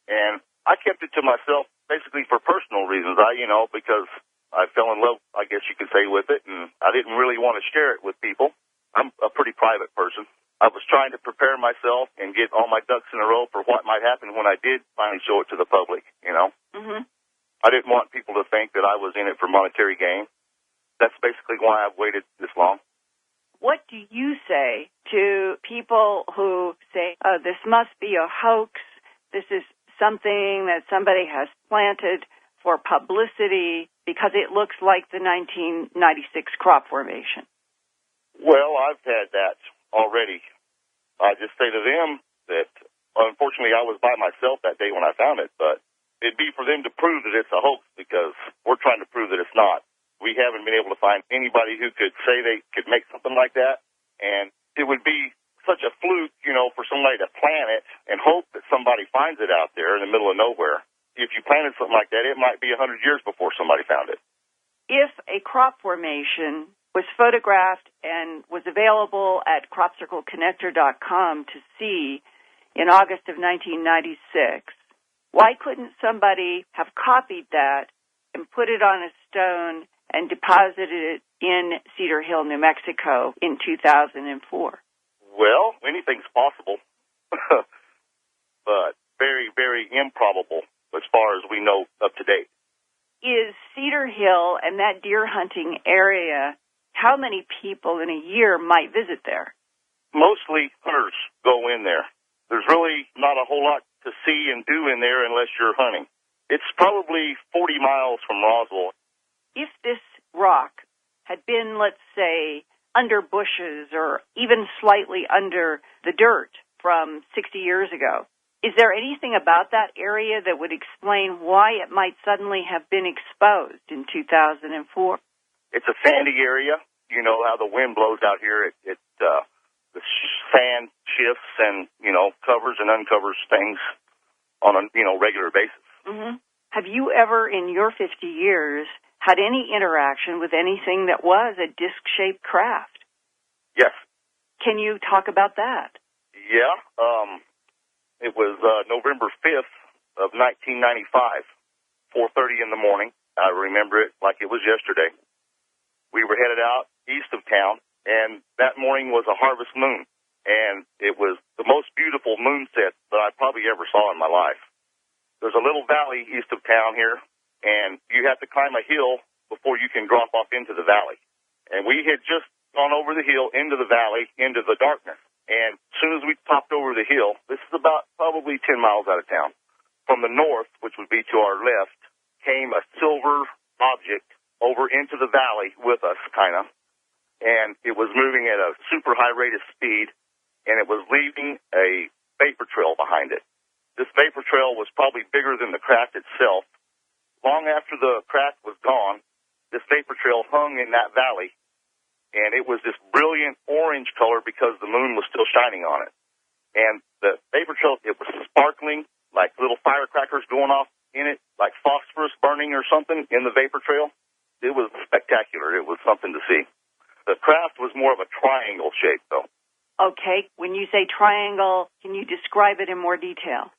and I kept it to myself basically for personal reasons. Because I fell in love, I guess you could say, with it, and I didn't really want to share it with people. I'm a pretty private person. I was trying to prepare myself and get all my ducks in a row for what might happen when I did finally show it to the public, Mm-hmm. I didn't want people to think that I was in it for monetary gain. That's basically why I've waited this long. What do you say to people who say, this must be a hoax, this is something that somebody has planted for publicity because it looks like the 1996 crop formation? Well, I've had that already. I just say to them that, unfortunately, I was by myself that day when I found it, but it'd be for them to prove that it's a hoax because we're trying to prove that it's not. We haven't been able to find anybody who could say they could make something like that, and it would be such a fluke, for somebody to plant it and hope that somebody finds it out there in the middle of nowhere. If you planted something like that, it might be 100 years before somebody found it. If a crop formation was photographed and was available at cropcircleconnector.com to see in August of 1996, why couldn't somebody have copied that and put it on a stone and deposited it in Cedar Hill, New Mexico in 2004? Well, anything's possible, but very, very improbable as far as we know up to date. Is Cedar Hill and that deer hunting area, how many people in a year might visit there? Mostly hunters go in there. There's really not a whole lot to see and do in there unless you're hunting. It's probably 40 miles from Roswell. If this rock had been, let's say, under bushes or even slightly under the dirt from 60 years ago. Is there anything about that area that would explain why it might suddenly have been exposed in 2004? It's a sandy area. You know how the wind blows out here. The sand shifts and, covers and uncovers things on a, regular basis. Mm-hmm. Have you ever, in your 50 years, had any interaction with anything that was a disc-shaped craft? Yes. Can you talk about that? Yeah. It was November 5th of 1995, 4:30 in the morning. I remember it like it was yesterday. We were headed out east of town, and that morning was a harvest moon, and it was the most beautiful moonset that I probably ever saw in my life. There's a little valley east of town here, and you have to climb a hill before you can drop off into the valley. And we had just gone over the hill into the valley, into the darkness. And as soon as we popped over the hill, this is about probably 10 miles out of town, from the north, which would be to our left, came a silver object over into the valley with us, kind of. And it was moving at a super high rate of speed, and it was leaving a vapor trail behind it. This vapor trail was probably bigger than the craft itself. Long after the craft was gone, this vapor trail hung in that valley, and it was this brilliant orange color because the moon was still shining on it. And the vapor trail, it was sparkling, like little firecrackers going off in it, like phosphorus burning or something in the vapor trail. It was spectacular. It was something to see. The craft was more of a triangle shape, though. Okay. When you say triangle, can you describe it in more detail?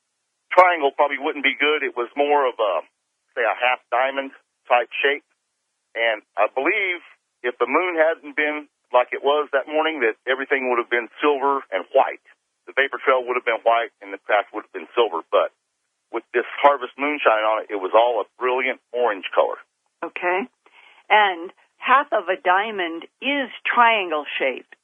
Triangle probably wouldn't be good. It was more of a, say, a half diamond type shape. And I believe if the moon hadn't been like it was that morning, that everything would have been silver and white. The vapor trail would have been white and the craft would have been silver. But with this harvest moonshine on it, it was all a brilliant orange color. Okay. And half of a diamond is triangle-shaped.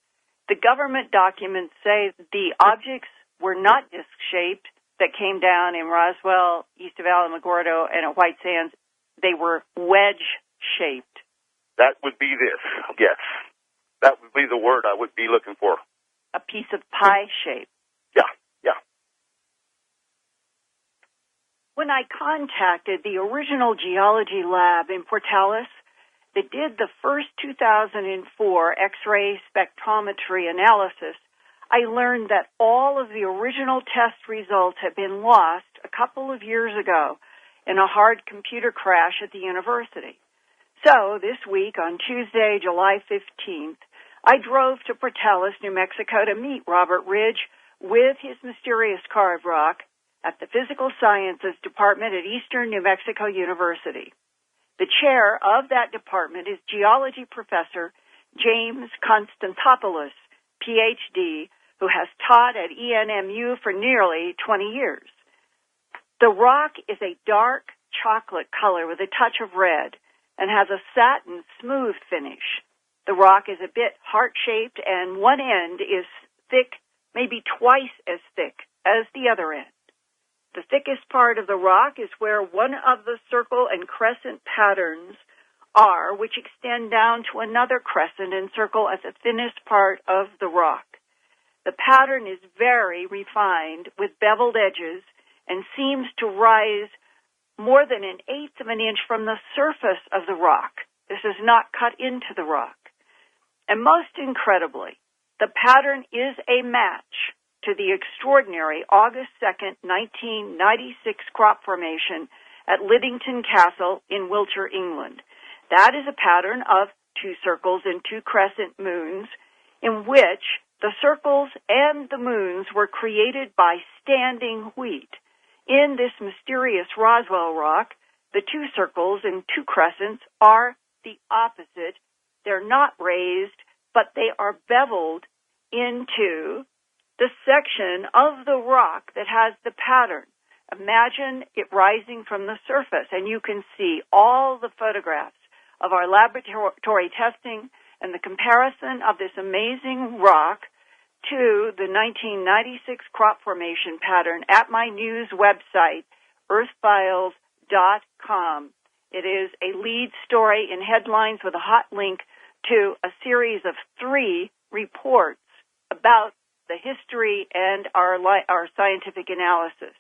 The government documents say the objects were not disc-shaped that came down in Roswell, east of Alamogordo, and at White Sands. They were wedge-shaped. That would be this, yes. That would be the word I would be looking for. A piece of pie shape. Yeah. When I contacted the original geology lab in Portales that did the first 2004 X-ray spectrometry analysis, I learned that all of the original test results had been lost a couple of years ago in a hard computer crash at the university. So this week, on Tuesday, July 15th, I drove to Portales, New Mexico to meet Robert Ridge with his mysterious carved rock at the Physical Sciences Department at Eastern New Mexico University. The chair of that department is geology professor James Constantopoulos, Ph.D., who has taught at ENMU for nearly 20 years. The rock is a dark chocolate color with a touch of red and has a satin smooth finish. The rock is a bit heart-shaped and one end is thick, maybe twice as thick as the other end. The thickest part of the rock is where one of the circle and crescent patterns are, which extend down to another crescent and circle at the thinnest part of the rock. The pattern is very refined with beveled edges and seems to rise more than 1/8 of an inch from the surface of the rock. This is not cut into the rock. And most incredibly, the pattern is a match to the extraordinary August 2nd, 1996 crop formation at Liddington Castle in Wiltshire, England. That is a pattern of 2 circles and 2 crescent moons in which the circles and the moons were created by standing wheat. In this mysterious Roswell rock, the 2 circles and 2 crescents are the opposite. They're not raised, but they are beveled into the section of the rock that has the pattern. Imagine it rising from the surface, and you can see all the photographs of our laboratory testing and the comparison of this amazing rock to the 1996 crop formation pattern at my news website, earthfiles.com. It is a lead story in headlines with a hot link to a series of 3 reports about the history and our scientific analysis.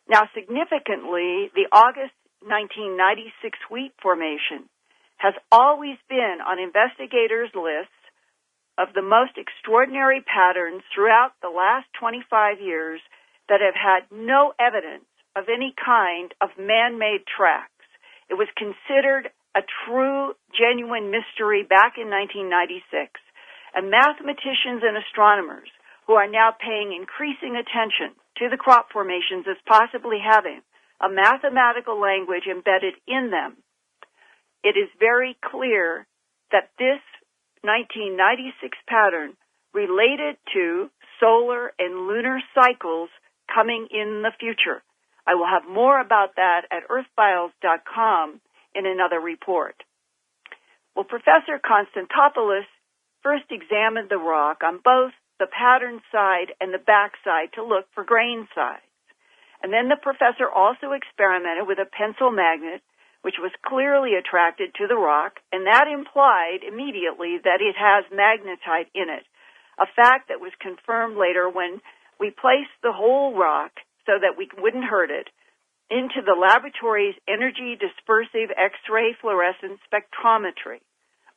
Now, significantly, the August 1996 wheat formation has always been on investigators' lists of the most extraordinary patterns throughout the last 25 years that have had no evidence of any kind of man-made tracks. It was considered a true, genuine mystery back in 1996, and mathematicians and astronomers who are now paying increasing attention to the crop formations as possibly having a mathematical language embedded in them, it is very clear that this 1996 pattern related to solar and lunar cycles coming in the future. I will have more about that at earthfiles.com in another report. Well, Professor Konstantopoulos first examined the rock on both the pattern side and the back side to look for grain size. And then the professor also experimented with a pencil magnet, which was clearly attracted to the rock, and that implied immediately that it has magnetite in it, a fact that was confirmed later when we placed the whole rock so that we wouldn't hurt it into the laboratory's energy dispersive X-ray fluorescence spectrometry.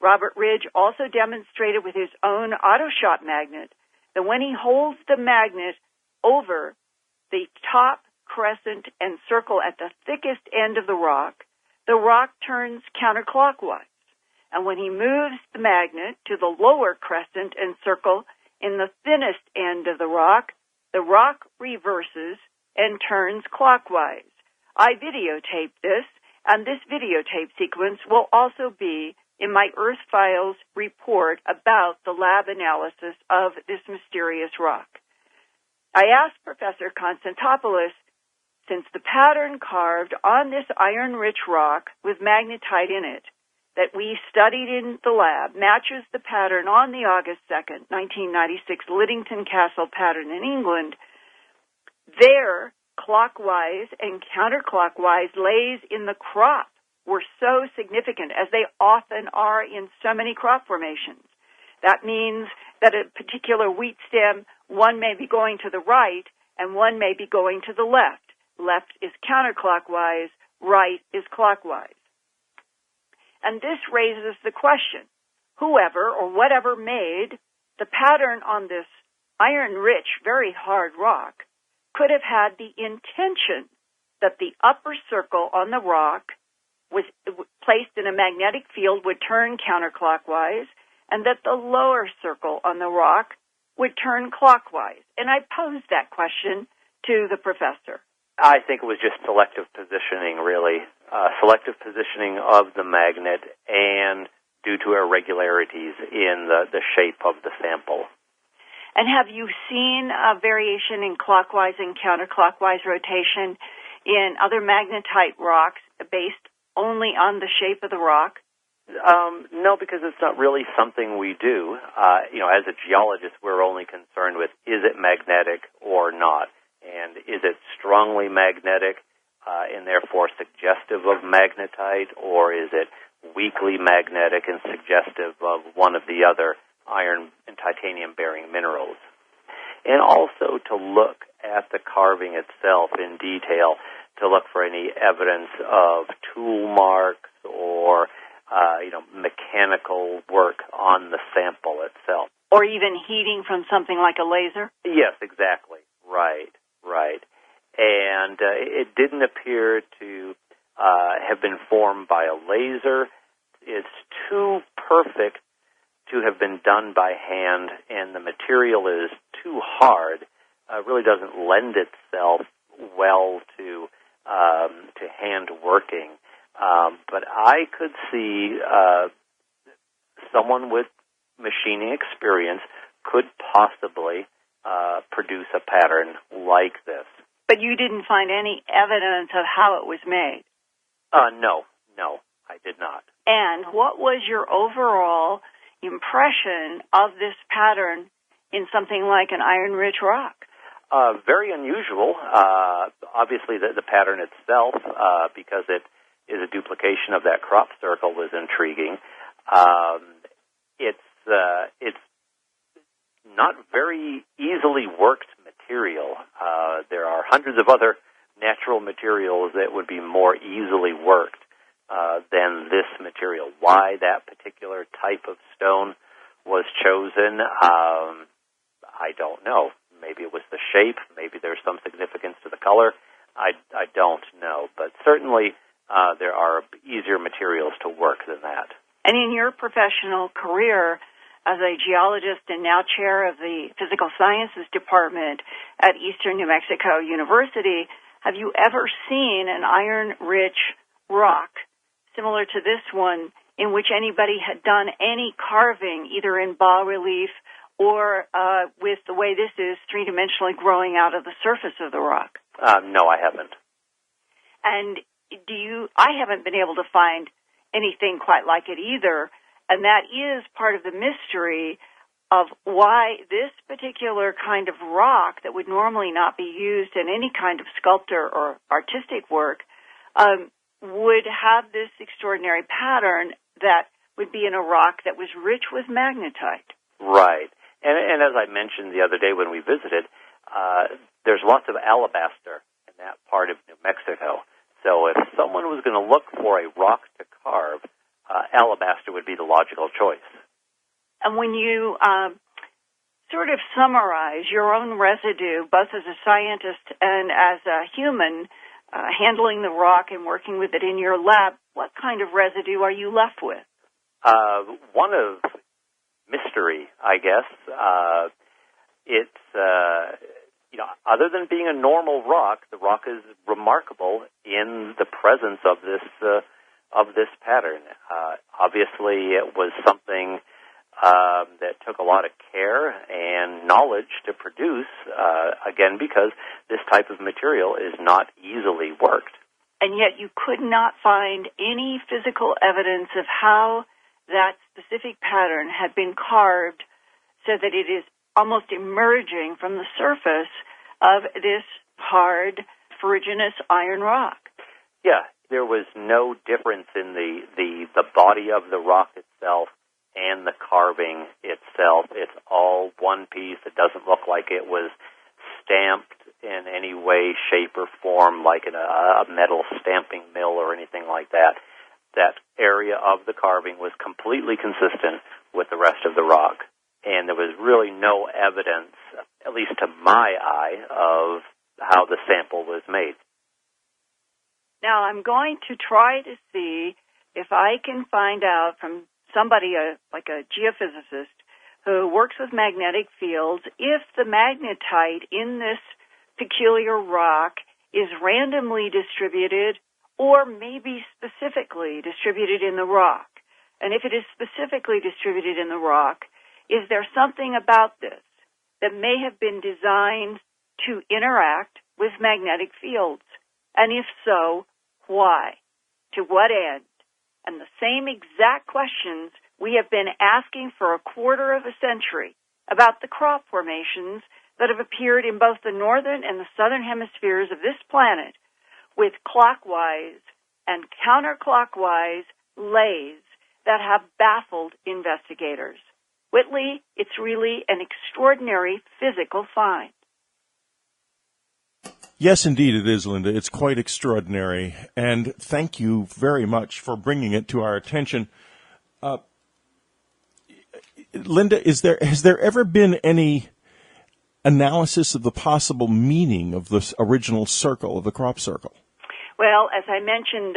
Robert Ridge also demonstrated with his own autoshot magnet that when he holds the magnet over the top, crescent, and circle at the thickest end of the rock turns counterclockwise. And when he moves the magnet to the lower crescent and circle in the thinnest end of the rock reverses and turns clockwise. I videotaped this, and this videotape sequence will also be in my Earth Files report about the lab analysis of this mysterious rock. I asked Professor Konstantopoulos, since the pattern carved on this iron-rich rock with magnetite in it that we studied in the lab matches the pattern on the August 2nd, 1996 Liddington Castle pattern in England, their clockwise and counterclockwise lays in the crop were so significant, as they often are in so many crop formations. That means that a particular wheat stem, one may be going to the right and one may be going to the left. Left is counterclockwise, right is clockwise. And this raises the question, whoever or whatever made the pattern on this iron-rich, very hard rock could have had the intention that the upper circle on the rock was placed in a magnetic field would turn counterclockwise, and that the lower circle on the rock would turn clockwise. And I posed that question to the professor. I think it was just selective positioning, really. Selective positioning of the magnet and due to irregularities in the shape of the sample. And have you seen a variation in clockwise and counterclockwise rotation in other magnetite rocks based only on the shape of the rock? No, because it's not really something we do. As a geologist, we're only concerned with is it magnetic or not, and is it strongly magnetic and therefore suggestive of magnetite, or is it weakly magnetic and suggestive of one of the other iron and titanium-bearing minerals? And also to look at the carving itself in detail, to look for any evidence of tool marks or mechanical work on the sample itself. Or even heating from something like a laser? Yes, exactly. Right. And it didn't appear to have been formed by a laser. It's too perfect to have been done by hand, and the material is too hard. Really doesn't lend itself well to hand working. But I could see someone with machining experience could possibly produce a pattern like this. But you didn't find any evidence of how it was made? No, I did not. And what was your overall impression of this pattern in something like an iron-rich rock? Very unusual. Obviously, the pattern itself, because it is a duplication of that crop circle, was intriguing. it's not very easily worked material. There are hundreds of other natural materials that would be more easily worked than this material. Why that particular type of stone was chosen, I don't know. Maybe it was the shape. Maybe there's some significance to the color. I don't know. But certainly there are easier materials to work than that. And in your professional career as a geologist and now chair of the Physical Sciences Department at Eastern New Mexico University, have you ever seen an iron-rich rock similar to this one in which anybody had done any carving, either in bas-relief or with the way this is three-dimensionally growing out of the surface of the rock? No, I haven't. And I haven't been able to find anything quite like it either, and that is part of the mystery of why this particular kind of rock that would normally not be used in any kind of sculptor or artistic work would have this extraordinary pattern that would be in a rock that was rich with magnetite. Right. And as I mentioned the other day when we visited, there's lots of alabaster in that part of New Mexico. So if someone was going to look for a rock to carve, alabaster would be the logical choice. And when you sort of summarize your own residue, both as a scientist and as a human, handling the rock and working with it in your lab, what kind of residue are you left with? One of mystery, I guess. Other than being a normal rock, the rock is remarkable in the presence of this pattern. Obviously, it was something that took a lot of care and knowledge to produce, again, because this type of material is not easily worked. And yet you could not find any physical evidence of how that specific pattern had been carved so that it is almost emerging from the surface of this hard, ferruginous iron rock. Yeah, there was no difference in the body of the rock itself and the carving itself. It's all one piece. It doesn't look like it was stamped in any way, shape, or form, like in a metal stamping mill or anything like that. That area of the carving was completely consistent with the rest of the rock. And there was really no evidence, at least to my eye, of how the sample was made. Now, I'm going to try to see if I can find out from somebody, like a geophysicist, who works with magnetic fields, if the magnetite in this peculiar rock is randomly distributed or maybe specifically distributed in the rock. And if it is specifically distributed in the rock, is there something about this that may have been designed to interact with magnetic fields? And if so, why? To what end? And the same exact questions we have been asking for a quarter of a century about the crop formations that have appeared in both the northern and the southern hemispheres of this planet, with clockwise and counterclockwise lays that have baffled investigators. Whitley, it's really an extraordinary physical find. Yes, indeed it is, Linda. It's quite extraordinary. And thank you very much for bringing it to our attention. Linda, has there ever been any analysis of the possible meaning of this original circle, of the crop circle? Well, as I mentioned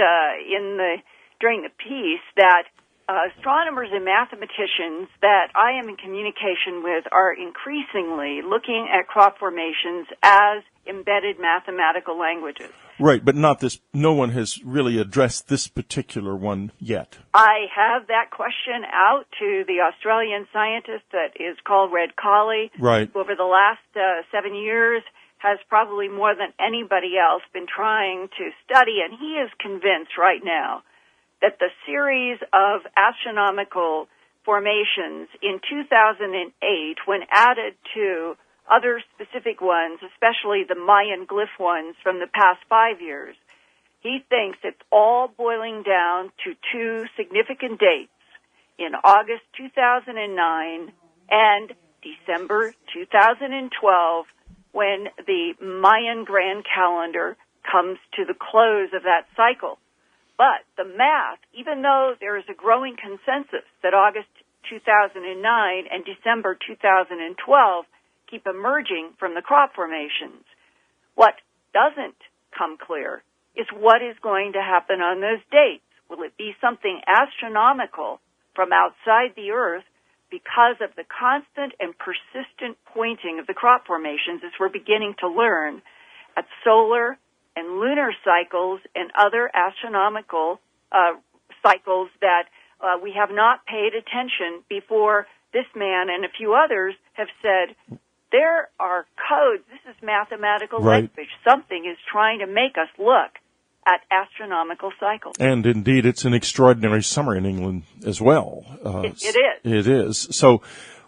during the piece, that astronomers and mathematicians that I am in communication with are increasingly looking at crop formations as embedded mathematical languages. Right, but not this. No one has really addressed this particular one yet. I have that question out to the Australian scientist that is called Red Colley, right, who over the last 7 years has probably more than anybody else been trying to study, and he is convinced right now that the series of astronomical formations in 2008, when added to other specific ones, especially the Mayan glyph ones from the past 5 years, he thinks it's all boiling down to two significant dates. in August 2009 and December 2012, when the Mayan grand calendar comes to the close of that cycle. But the math, even though there is a growing consensus that August 2009 and December 2012 keep emerging from the crop formations, what doesn't come clear is what is going to happen on those dates. Will it be something astronomical from outside the Earth because of the constant and persistent pointing of the crop formations, as we're beginning to learn, at solar and lunar cycles and other astronomical cycles that we have not paid attention before this man and a few others have said, there are codes, this is mathematical language. Something is trying to make us look at astronomical cycles. And indeed, it's an extraordinary summer in England as well. It is. It is. So,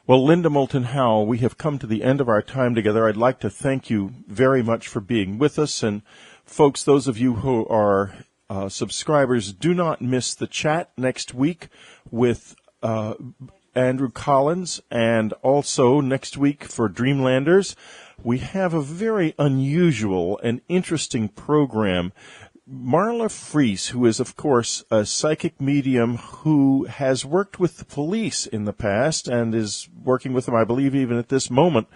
well, Linda Moulton Howe, we have come to the end of our time together. I'd like to thank you very much for being with us. And folks, those of you who are subscribers, do not miss the chat next week with Andrew Collins, and also next week for Dreamlanders. We have a very unusual and interesting program. Marla Fries, who is, of course, a psychic medium who has worked with the police in the past and is working with them, I believe, even at this moment,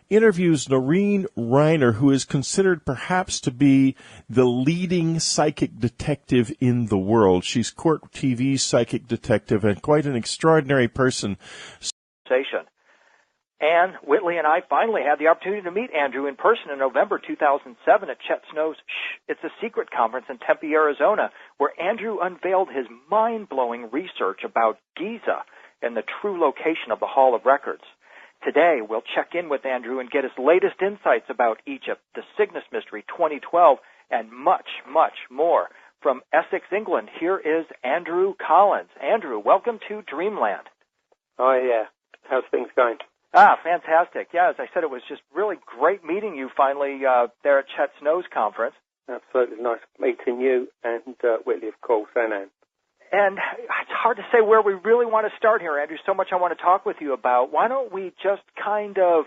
interviews Noreen Reiner, who is considered perhaps to be the leading psychic detective in the world. She's Court TV's psychic detective and quite an extraordinary person. Ann Whitley and I finally had the opportunity to meet Andrew in person in November 2007 at Chet Snow's It's a Secret conference in Tempe, Arizona, where Andrew unveiled his mind-blowing research about Giza and the true location of the Hall of Records. Today, we'll check in with Andrew and get his latest insights about Egypt, the Cygnus Mystery 2012, and much, much more. From Essex, England, here is Andrew Collins. Andrew, welcome to Dreamland. Oh, yeah. How's things going? Fantastic. Yeah, as I said, it was just really great meeting you finally there at Chet Snow's conference. Absolutely nice meeting you and Whitley, of course, and Anne. And it's hard to say where we really want to start here, Andrew. So much I want to talk with you about. Why don't we just kind of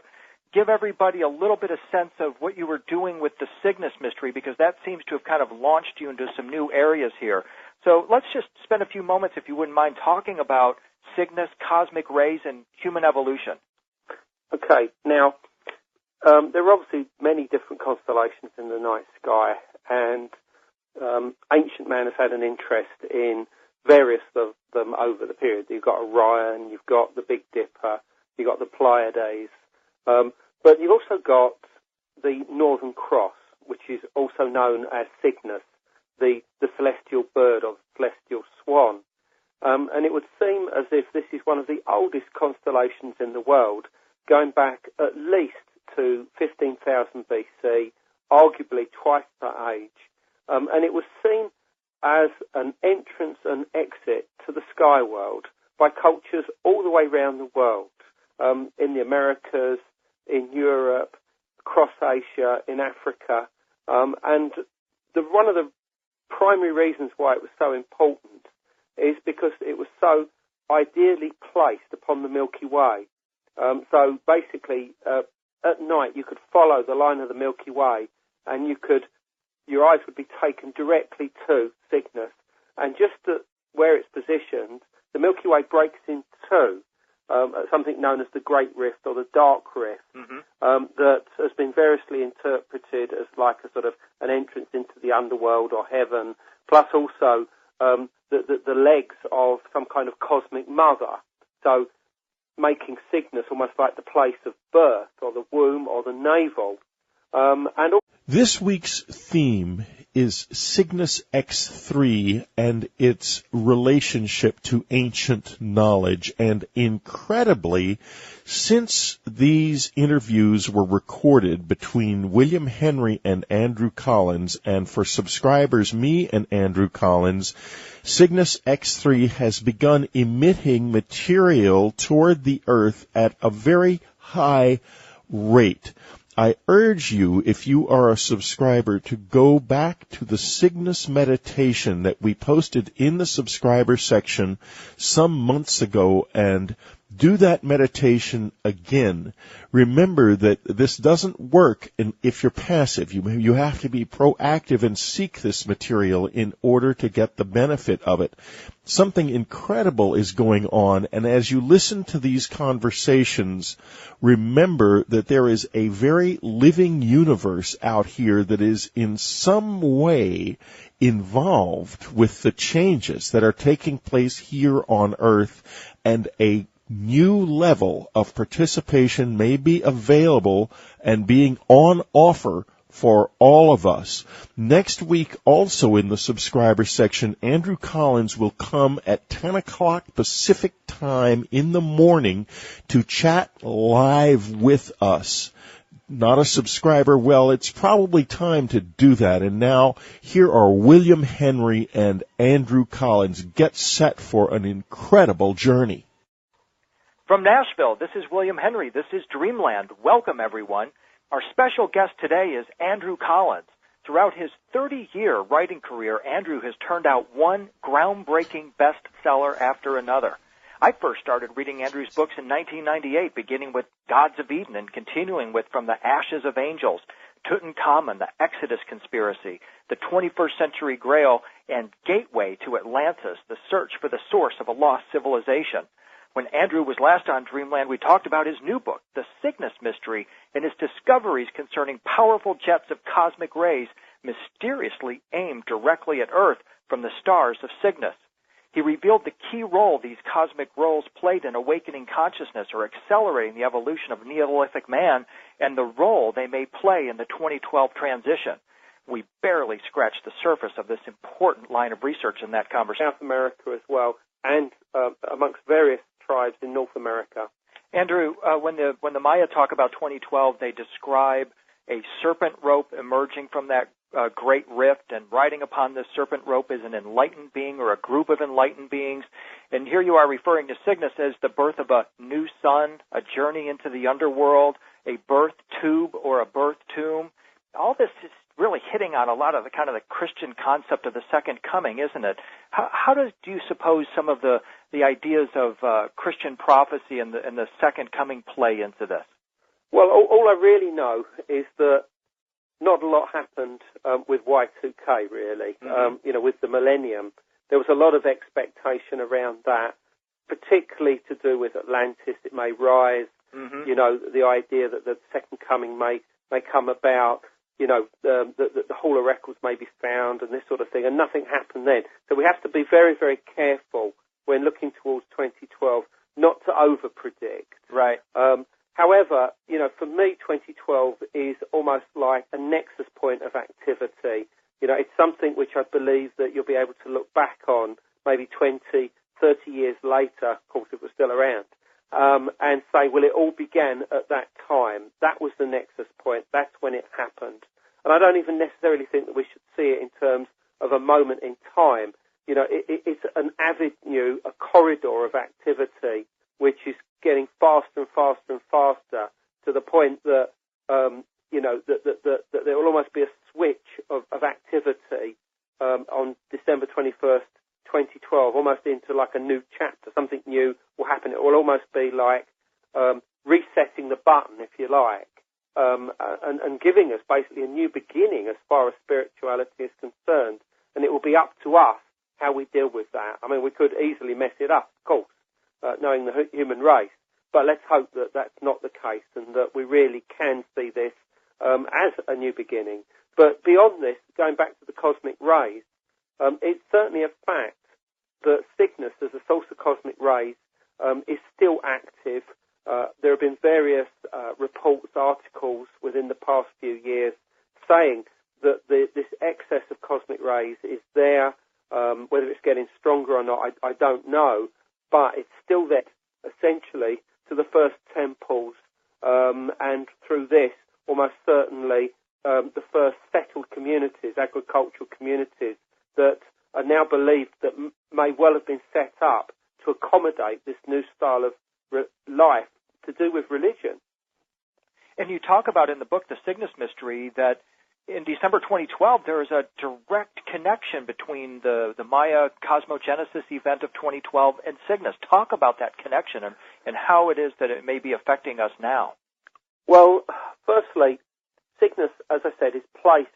give everybody a little bit of sense of what you were doing with the Cygnus Mystery, because that seems to have kind of launched you into some new areas here. So let's just spend a few moments, if you wouldn't mind, talking about Cygnus, cosmic rays, and human evolution. Okay. Now, there are obviously many different constellations in the night sky, and ancient man has had an interest in various of them over the period. You've got Orion, you've got the Big Dipper, you've got the Pleiades, but you've also got the Northern Cross, which is also known as Cygnus, the celestial bird or celestial swan. And it would seem as if this is one of the oldest constellations in the world, going back at least to 15,000 BC, arguably twice that age. And it was seen as an entrance and exit to the sky world by cultures all the way around the world, in the Americas, in Europe, across Asia, in Africa. And one of the primary reasons why it was so important is because it was so ideally placed upon the Milky Way. So basically, at night you could follow the line of the Milky Way, and your eyes would be taken directly to Cygnus. And just where it's positioned, the Milky Way breaks in two, something known as the Great Rift or the Dark Rift, that has been variously interpreted as like a sort of an entrance into the underworld or heaven, plus also the legs of some kind of cosmic mother. So making Cygnus almost like the place of birth or the womb or the navel. This week's theme is Cygnus X3 and its relationship to ancient knowledge. And incredibly, since these interviews were recorded between William Henry and Andrew Collins, and for subscribers, me and Andrew Collins, Cygnus X3 has begun emitting material toward the Earth at a very high rate. I urge you, if you are a subscriber, to go back to the Cygnus Meditation that we posted in the subscriber section some months ago and do that meditation again. Remember that this doesn't work if you're passive. You have to be proactive and seek this material in order to get the benefit of it. Something incredible is going on, and as you listen to these conversations, remember that there is a very living universe out here that is in some way involved with the changes that are taking place here on Earth, and a new level of participation may be available and being on offer for all of us. Next week, also in the subscriber section, Andrew Collins will come at 10 o'clock Pacific time in the morning to chat live with us. Not a subscriber? Well, it's probably time to do that. And now, here are William Henry and Andrew Collins. Get set for an incredible journey. From Nashville, this is William Henry. This is Dreamland. Welcome, everyone. Our special guest today is Andrew Collins. Throughout his 30-year writing career, Andrew has turned out one groundbreaking bestseller after another. I first started reading Andrew's books in 1998, beginning with Gods of Eden and continuing with From the Ashes of Angels, Tutankhamun, the Exodus Conspiracy, the 21st Century Grail, and Gateway to Atlantis, the search for the source of a lost civilization. When Andrew was last on Dreamland, we talked about his new book, The Cygnus Mystery, and his discoveries concerning powerful jets of cosmic rays mysteriously aimed directly at Earth from the stars of Cygnus. He revealed the key role these cosmic roles played in awakening consciousness or accelerating the evolution of Neolithic man and the role they may play in the 2012 transition. We barely scratched the surface of this important line of research in that conversation. South America as well, and amongst various tribes in North America. Andrew, when the Maya talk about 2012, they describe a serpent rope emerging from that great rift, and riding upon this serpent rope is an enlightened being or a group of enlightened beings. And here you are referring to Cygnus as the birth of a new sun, a journey into the underworld, a birth tube or a birth tomb. All this is really hitting on a lot of the kind of the Christian concept of the second coming, isn't it? How do you suppose some of the ideas of Christian prophecy and the second coming play into this? Well, all I really know is that not a lot happened with Y2K, really. Mm-hmm. With the millennium, there was a lot of expectation around that, particularly to do with Atlantis. It may rise. Mm-hmm. The idea that the second coming may come about. The Hall of Records may be found and this sort of thing, and nothing happened then. So we have to be very, very careful when looking towards 2012 not to over-predict. Right. However, for me, 2012 is almost like a nexus point of activity. It's something which I believe that you'll be able to look back on maybe 20, 30 years later, of course, if we're still around, and say, well, it all began at that time. That was the nexus point. That's when it happened. And I don't even necessarily think that we should see it in terms of a moment in time. It's an avenue, a corridor of activity, which is getting faster and faster and faster to the point that, that there will almost be a switch of activity on December 21st, 2012, almost into like a new chapter. Something new will happen. It will almost be like resetting the button, if you like, and giving us basically a new beginning as far as spirituality is concerned. And it will be up to us how we deal with that. I mean, we could easily mess it up, of course, knowing the human race. But let's hope that that's not the case and that we really can see this as a new beginning. But beyond this, going back to the cosmic rays, it's certainly a fact that Cygnus, as a source of cosmic rays, is still active. There have been various reports, articles within the past few years saying that this excess of cosmic rays is there. Whether it's getting stronger or not, I don't know. But it's still there, essentially, to the first temples, and through this, almost certainly, the first settled communities, agricultural communities, that are now believed that may well have been set up to accommodate this new style of life to do with religion. And you talk about in the book, The Cygnus Mystery, that in December 2012, there is a direct connection between the Maya cosmogenesis event of 2012 and Cygnus. Talk about that connection and how it is that it may be affecting us now. Well, firstly, Cygnus, as I said, is placed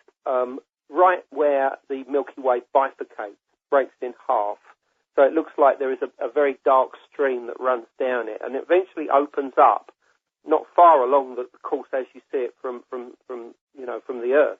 right where the Milky Way bifurcates, breaks in half. So it looks like there is a very dark stream that runs down it, and it eventually opens up, not far along the course as you see it from the Earth.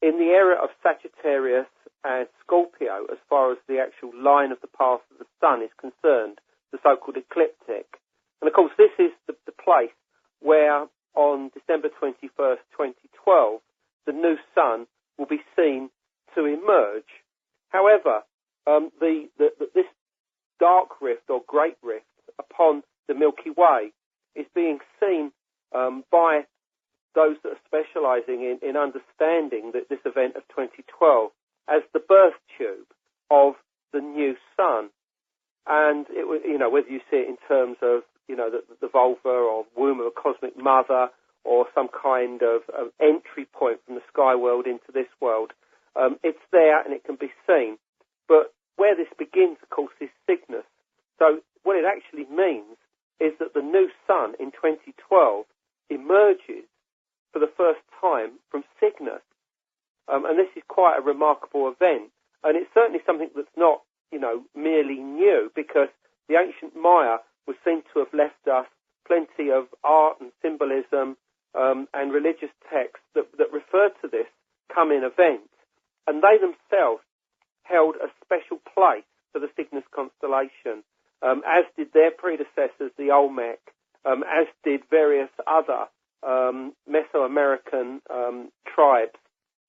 In the area of Sagittarius and Scorpio, as far as the actual line of the path of the Sun is concerned, the so-called ecliptic. And of course, this is the place where on December 21st, 2012, the new Sun will be seen to emerge. However, this dark rift or great rift upon the Milky Way is being seen by those that are specializing in understanding this event of 2012 as the birth tube of the new Sun. And, whether you see it in terms of, the vulva or womb of a cosmic mother or some kind of entry point from the sky world into this world, it's there and it can be seen. But where this begins, of course, is Cygnus. So what it actually means is that the new Sun in 2012 emerges for the first time from Cygnus. And this is quite a remarkable event. And it's certainly something that's not, merely new, because the ancient Maya was seen to have left us plenty of art and symbolism and religious texts that refer to this coming event. And they themselves held a special place for the Cygnus constellation, as did their predecessors, the Olmec, as did various other Mesoamerican tribes,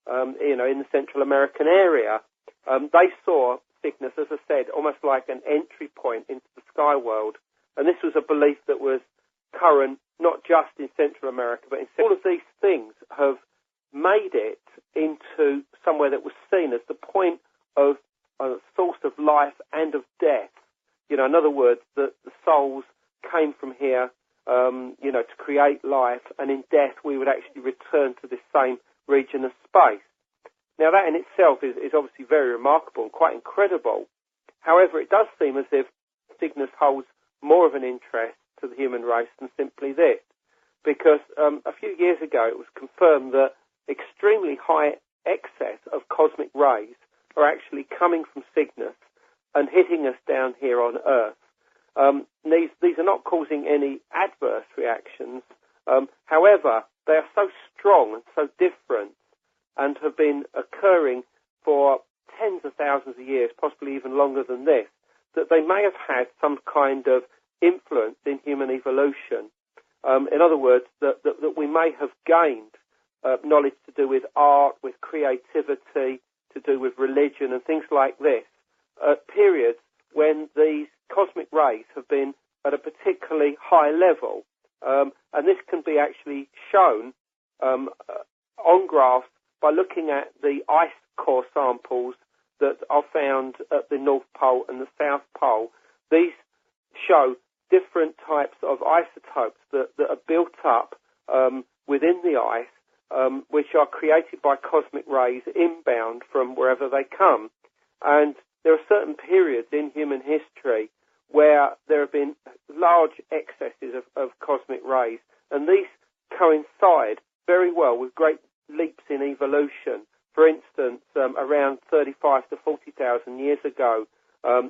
in the Central American area. They saw Cygnus, as I said, almost like an entry point into the sky world. And this was a belief that was current not just in Central America, but in all of these things have made it into somewhere that was seen as the point of a source of life and of death. In other words, that the souls came from here, to create life, and in death we would actually return to this same region of space. Now that in itself is obviously very remarkable and quite incredible. However, it does seem as if Cygnus holds more of an interest to the human race than simply this, because a few years ago it was confirmed that extremely high excess of cosmic rays are actually coming from Cygnus and hitting us down here on Earth. These are not causing any adverse reactions. However, they are so strong and so different and have been occurring for tens of thousands of years, possibly even longer than this, that they may have had some kind of influence in human evolution. In other words, that we may have gained knowledge to do with art, with creativity, to do with religion and things like this, at periods when these cosmic rays have been at a particularly high level. And this can be actually shown on graphs by looking at the ice core samples that are found at the North Pole and the South Pole. These show different types of isotopes that are built up within the ice, which are created by cosmic rays inbound from wherever they come. And there are certain periods in human history where there have been large excesses of cosmic rays, and these coincide very well with great leaps in evolution. For instance, around 35 to 40,000 years ago,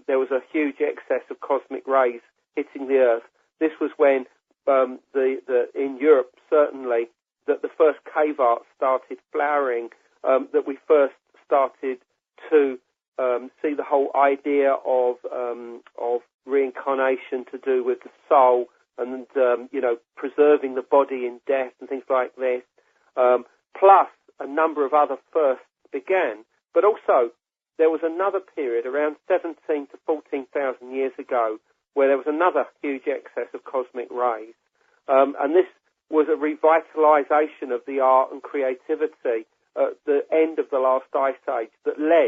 there was a huge excess of cosmic rays hitting the Earth. This was when in Europe, certainly, that the first cave art started flowering, that we first started to see the whole idea of reincarnation to do with the soul and, preserving the body in death and things like this. Plus, a number of other firsts began. But also, there was another period around 17 to 14,000 years ago where there was another huge excess of cosmic rays. And this was a revitalization of the art and creativity at the end of the last ice age that led